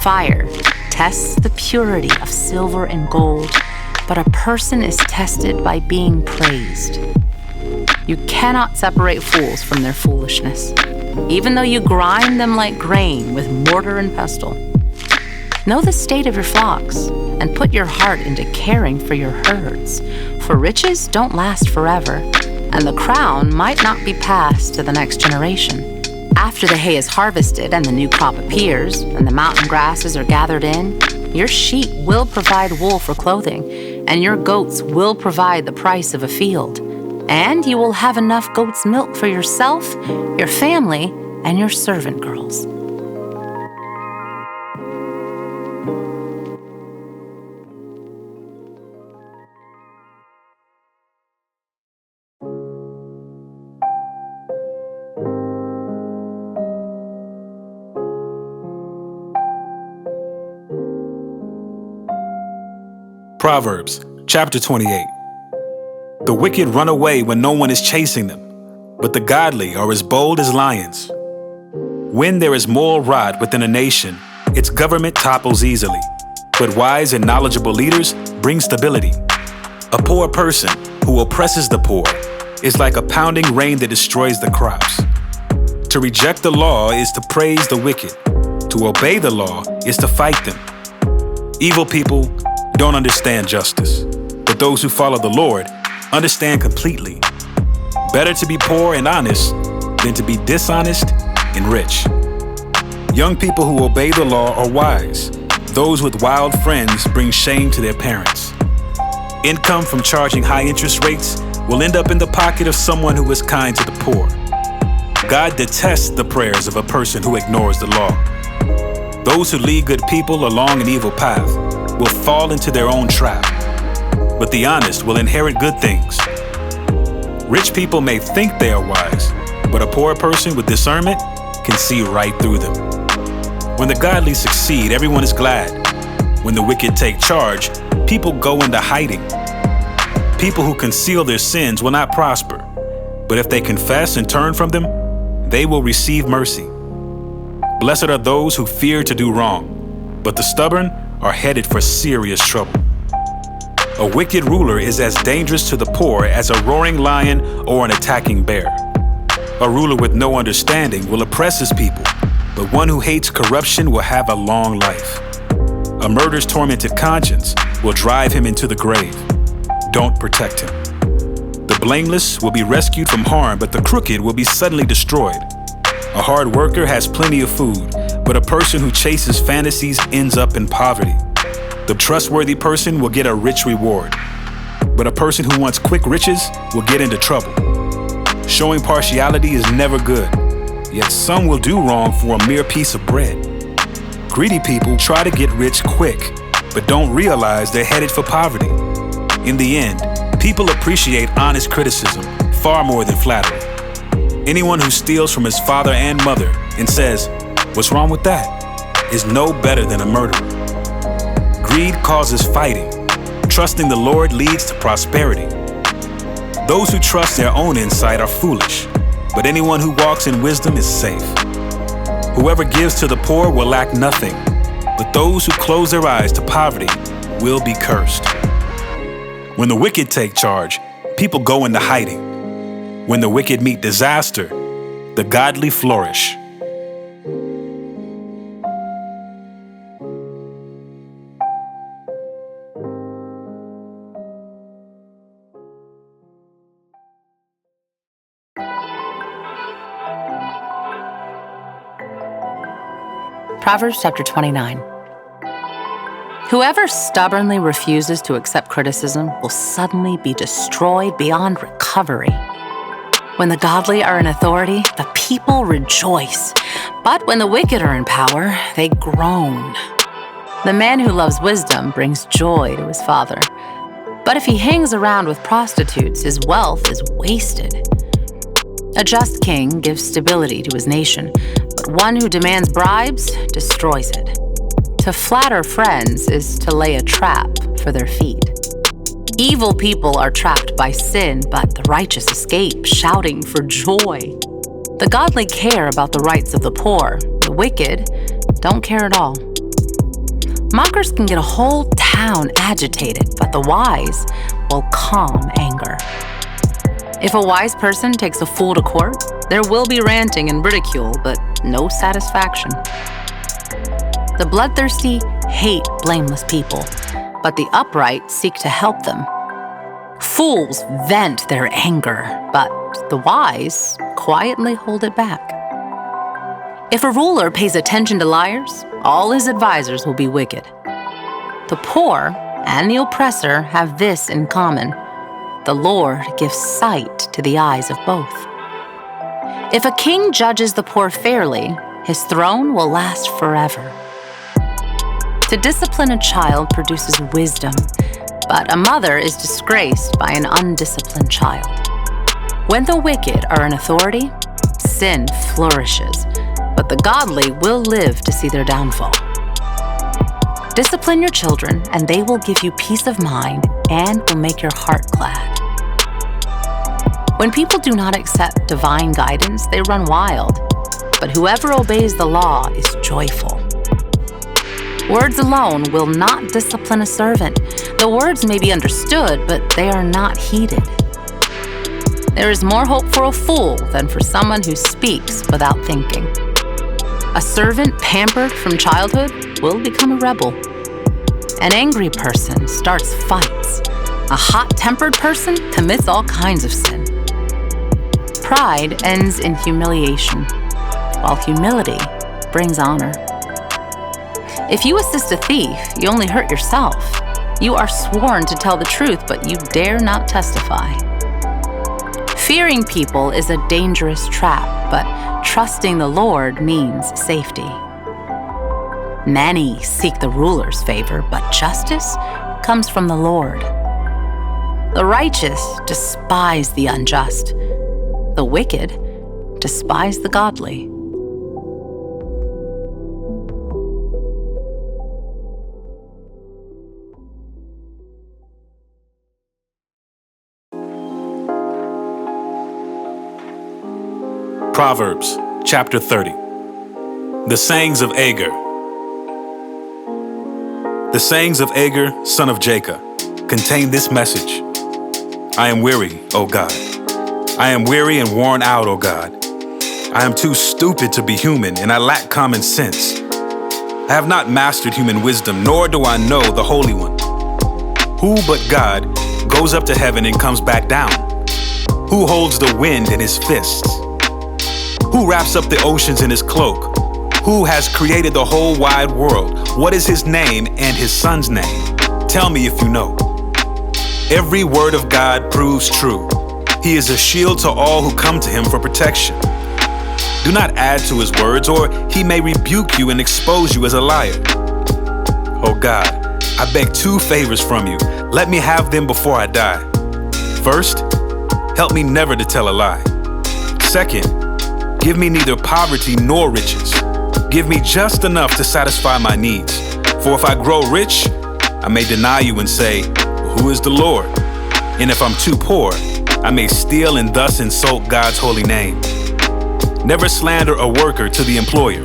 Fire tests the purity of silver and gold, but a person is tested by being praised. You cannot separate fools from their foolishness, even though you grind them like grain with mortar and pestle. Know the state of your flocks, and put your heart into caring for your herds, for riches don't last forever, and the crown might not be passed to the next generation. After the hay is harvested and the new crop appears, and the mountain grasses are gathered in, your sheep will provide wool for clothing, and your goats will provide the price of a field. And you will have enough goat's milk for yourself, your family, and your servant girls. Proverbs chapter 28. The wicked run away when no one is chasing them, but the godly are as bold as lions. When there is moral rot within a nation, its government topples easily, but wise and knowledgeable leaders bring stability. A poor person who oppresses the poor is like a pounding rain that destroys the crops. To reject the law is to praise the wicked. To obey the law is to fight them. Evil people don't understand justice, but those who follow the Lord understand completely. Better to be poor and honest than to be dishonest and rich. Young people who obey the law are wise. Those with wild friends bring shame to their parents. Income from charging high interest rates will end up in the pocket of someone who is kind to the poor. God detests the prayers of a person who ignores the law. Those who lead good people along an evil path will fall into their own trap, but the honest will inherit good things. Rich people may think they are wise, but a poor person with discernment can see right through them. When the godly succeed, everyone is glad. When the wicked take charge, people go into hiding. People who conceal their sins will not prosper, but if they confess and turn from them, they will receive mercy. Blessed are those who fear to do wrong, but the stubborn are headed for serious trouble. A wicked ruler is as dangerous to the poor as a roaring lion or an attacking bear. A ruler with no understanding will oppress his people, but one who hates corruption will have a long life. A murderer's tormented conscience will drive him into the grave. Don't protect him. The blameless will be rescued from harm, but the crooked will be suddenly destroyed. A hard worker has plenty of food, but a person who chases fantasies ends up in poverty. The trustworthy person will get a rich reward, but a person who wants quick riches will get into trouble. Showing partiality is never good, yet some will do wrong for a mere piece of bread. Greedy people try to get rich quick, but don't realize they're headed for poverty. In the end, people appreciate honest criticism far more than flattery. Anyone who steals from his father and mother and says, "What's wrong with that?" is no better than a murderer. Greed causes fighting. Trusting the Lord leads to prosperity. Those who trust their own insight are foolish, but anyone who walks in wisdom is safe. Whoever gives to the poor will lack nothing, but those who close their eyes to poverty will be cursed. When the wicked take charge, people go into hiding. When the wicked meet disaster, the godly flourish. Proverbs chapter 29. Whoever stubbornly refuses to accept criticism will suddenly be destroyed beyond recovery. When the godly are in authority, the people rejoice. But when the wicked are in power, they groan. The man who loves wisdom brings joy to his father. But if he hangs around with prostitutes, his wealth is wasted. A just king gives stability to his nation, but one who demands bribes destroys it. To flatter friends is to lay a trap for their feet. Evil people are trapped by sin, but the righteous escape, shouting for joy. The godly care about the rights of the poor. The wicked don't care at all. Mockers can get a whole town agitated, but the wise will calm anger. If a wise person takes a fool to court, there will be ranting and ridicule, but no satisfaction. The bloodthirsty hate blameless people, but the upright seek to help them. Fools vent their anger, but the wise quietly hold it back. If a ruler pays attention to liars, all his advisors will be wicked. The poor and the oppressor have this in common: the Lord gives sight to the eyes of both. If a king judges the poor fairly, his throne will last forever. To discipline a child produces wisdom, but a mother is disgraced by an undisciplined child. When the wicked are in authority, sin flourishes, but the godly will live to see their downfall. Discipline your children, and they will give you peace of mind and will make your heart glad. When people do not accept divine guidance, they run wild, but whoever obeys the law is joyful. Words alone will not discipline a servant. The words may be understood, but they are not heeded. There is more hope for a fool than for someone who speaks without thinking. A servant pampered from childhood will become a rebel. An angry person starts fights. A hot-tempered person commits all kinds of sin. Pride ends in humiliation, while humility brings honor. If you assist a thief, you only hurt yourself. You are sworn to tell the truth, but you dare not testify. Fearing people is a dangerous trap, but trusting the Lord means safety. Many seek the ruler's favor, but justice comes from the Lord. The righteous despise the unjust. The wicked despise the godly. Proverbs chapter 30. The sayings of Agur. The sayings of Agur, son of Jacob, contain this message. I am weary, O God. I am weary and worn out, O God. I am too stupid to be human, and I lack common sense. I have not mastered human wisdom, nor do I know the Holy One. Who but God goes up to heaven and comes back down? Who holds the wind in his fists? Who wraps up the oceans in his cloak? Who has created the whole wide world? What is his name and his son's name? Tell me if you know. Every word of God proves true. He is a shield to all who come to him for protection. Do not add to his words, or he may rebuke you and expose you as a liar. Oh God, I beg 2 favors from you. Let me have them before I die. First, help me never to tell a lie. Second, give me neither poverty nor riches. Give me just enough to satisfy my needs. For if I grow rich, I may deny you and say, who is the Lord? And if I'm too poor, I may steal and thus insult God's holy name. Never slander a worker to the employer,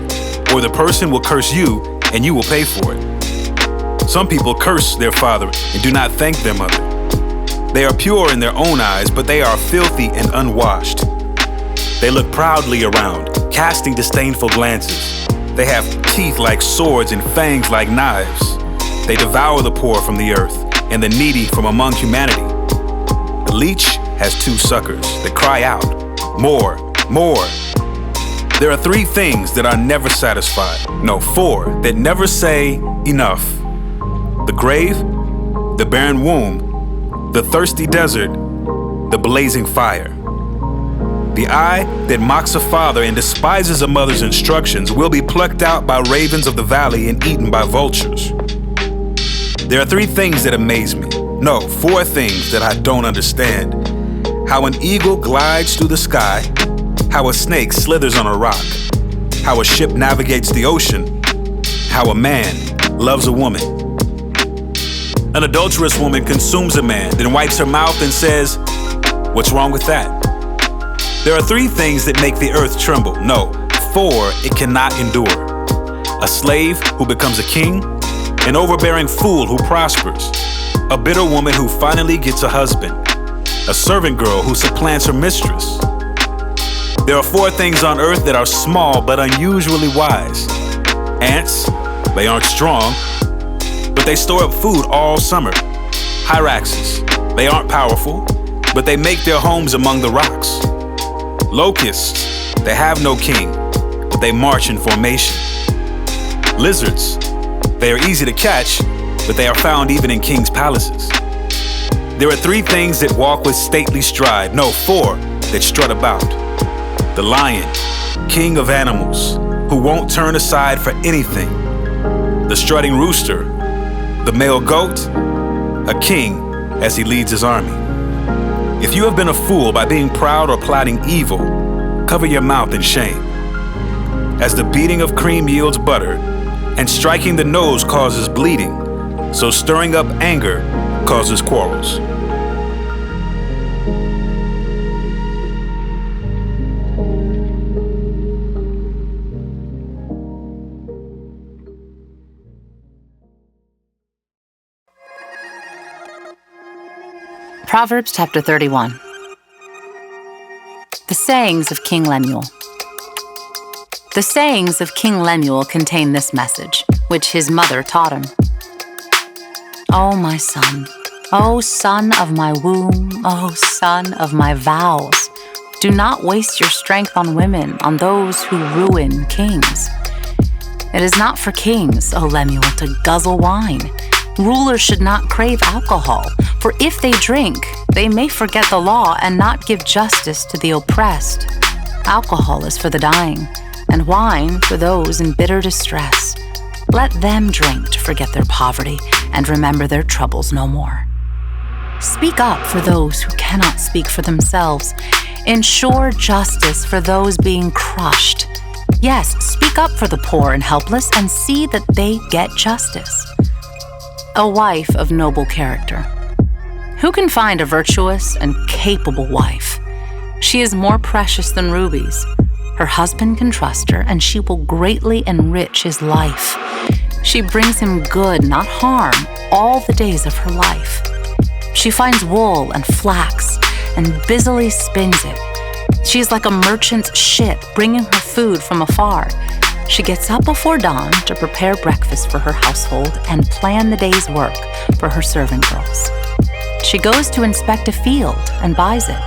or the person will curse you and you will pay for it. Some people curse their father and do not thank their mother. They are pure in their own eyes, but they are filthy and unwashed. They look proudly around, casting disdainful glances. They have teeth like swords and fangs like knives. They devour the poor from the earth and the needy from among humanity. The leech has 2 suckers that cry out, more, more. There are 3 things that are never satisfied. No, 4 that never say enough. The grave, the barren womb, the thirsty desert, the blazing fire. The eye that mocks a father and despises a mother's instructions will be plucked out by ravens of the valley and eaten by vultures. There are 3 things that amaze me. No, 4 things that I don't understand. How an eagle glides through the sky, how a snake slithers on a rock, how a ship navigates the ocean, how a man loves a woman. An adulterous woman consumes a man, then wipes her mouth and says, what's wrong with that? There are 3 things that make the earth tremble. No, 4 it cannot endure. A slave who becomes a king, an overbearing fool who prospers, a bitter woman who finally gets a husband, a servant girl who supplants her mistress. There are 4 things on earth that are small but unusually wise. Ants, they aren't strong, but they store up food all summer. Hyraxes, they aren't powerful, but they make their homes among the rocks. Locusts, they have no king, but they march in formation. Lizards, they are easy to catch, but they are found even in kings' palaces. There are 3 things that walk with stately stride, no, 4 that strut about. The lion, king of animals, who won't turn aside for anything. The strutting rooster, the male goat, a king as he leads his army. If you have been a fool by being proud or plotting evil, cover your mouth in shame. As the beating of cream yields butter, and striking the nose causes bleeding, so stirring up anger causes quarrels. Proverbs chapter 31. The sayings of King Lemuel. The sayings of King Lemuel contain this message, which his mother taught him. O my son, O son of my womb, O son of my vows, do not waste your strength on women, on those who ruin kings. It is not for kings, O Lemuel, to guzzle wine, Rulers should not crave alcohol, for if they drink, they may forget the law and not give justice to the oppressed. Alcohol is for the dying, and wine for those in bitter distress. Let them drink to forget their poverty and remember their troubles no more. Speak up for those who cannot speak for themselves. Ensure justice for those being crushed. Yes, speak up for the poor and helpless and see that they get justice. A wife of noble character. Who can find a virtuous and capable wife? She is more precious than rubies. Her husband can trust her, and she will greatly enrich his life. She brings him good, not harm, all the days of her life. She finds wool and flax and busily spins it. She is like a merchant's ship bringing her food from afar. She gets up before dawn to prepare breakfast for her household and plan the day's work for her servant girls. She goes to inspect a field and buys it.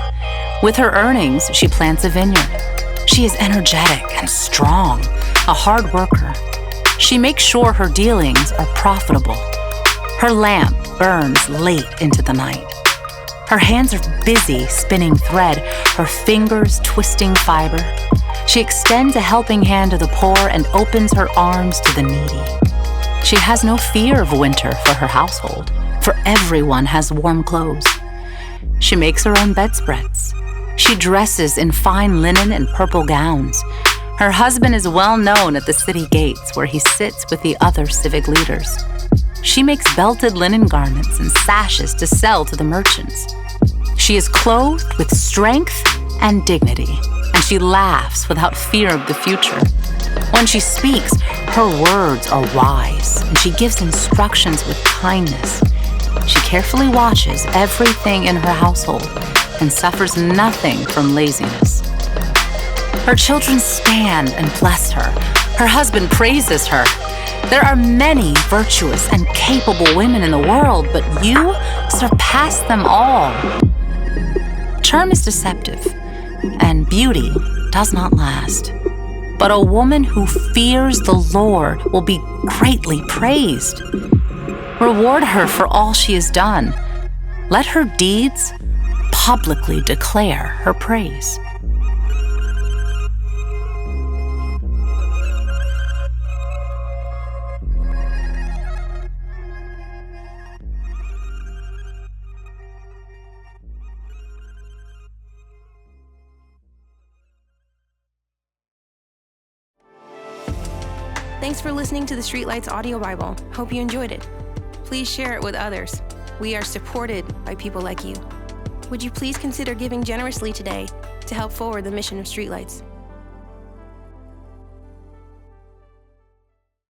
With her earnings, she plants a vineyard. She is energetic and strong, a hard worker. She makes sure her dealings are profitable. Her lamp burns late into the night. Her hands are busy spinning thread, her fingers twisting fiber. She extends a helping hand to the poor and opens her arms to the needy. She has no fear of winter for her household, for everyone has warm clothes. She makes her own bedspreads. She dresses in fine linen and purple gowns. Her husband is well known at the city gates where he sits with the other civic leaders. She makes belted linen garments and sashes to sell to the merchants. She is clothed with strength and dignity, and she laughs without fear of the future. When she speaks, her words are wise, and she gives instructions with kindness. She carefully watches everything in her household and suffers nothing from laziness. Her children stand and bless her. Her husband praises her. There are many virtuous and capable women in the world, but you surpass them all. Charm is deceptive, and beauty does not last. But a woman who fears the Lord will be greatly praised. Reward her for all she has done. Let her deeds publicly declare her praise. Thanks for listening to the Streetlights Audio Bible. Hope you enjoyed it. Please share it with others. We are supported by people like you. Would you please consider giving generously today to help forward the mission of Streetlights?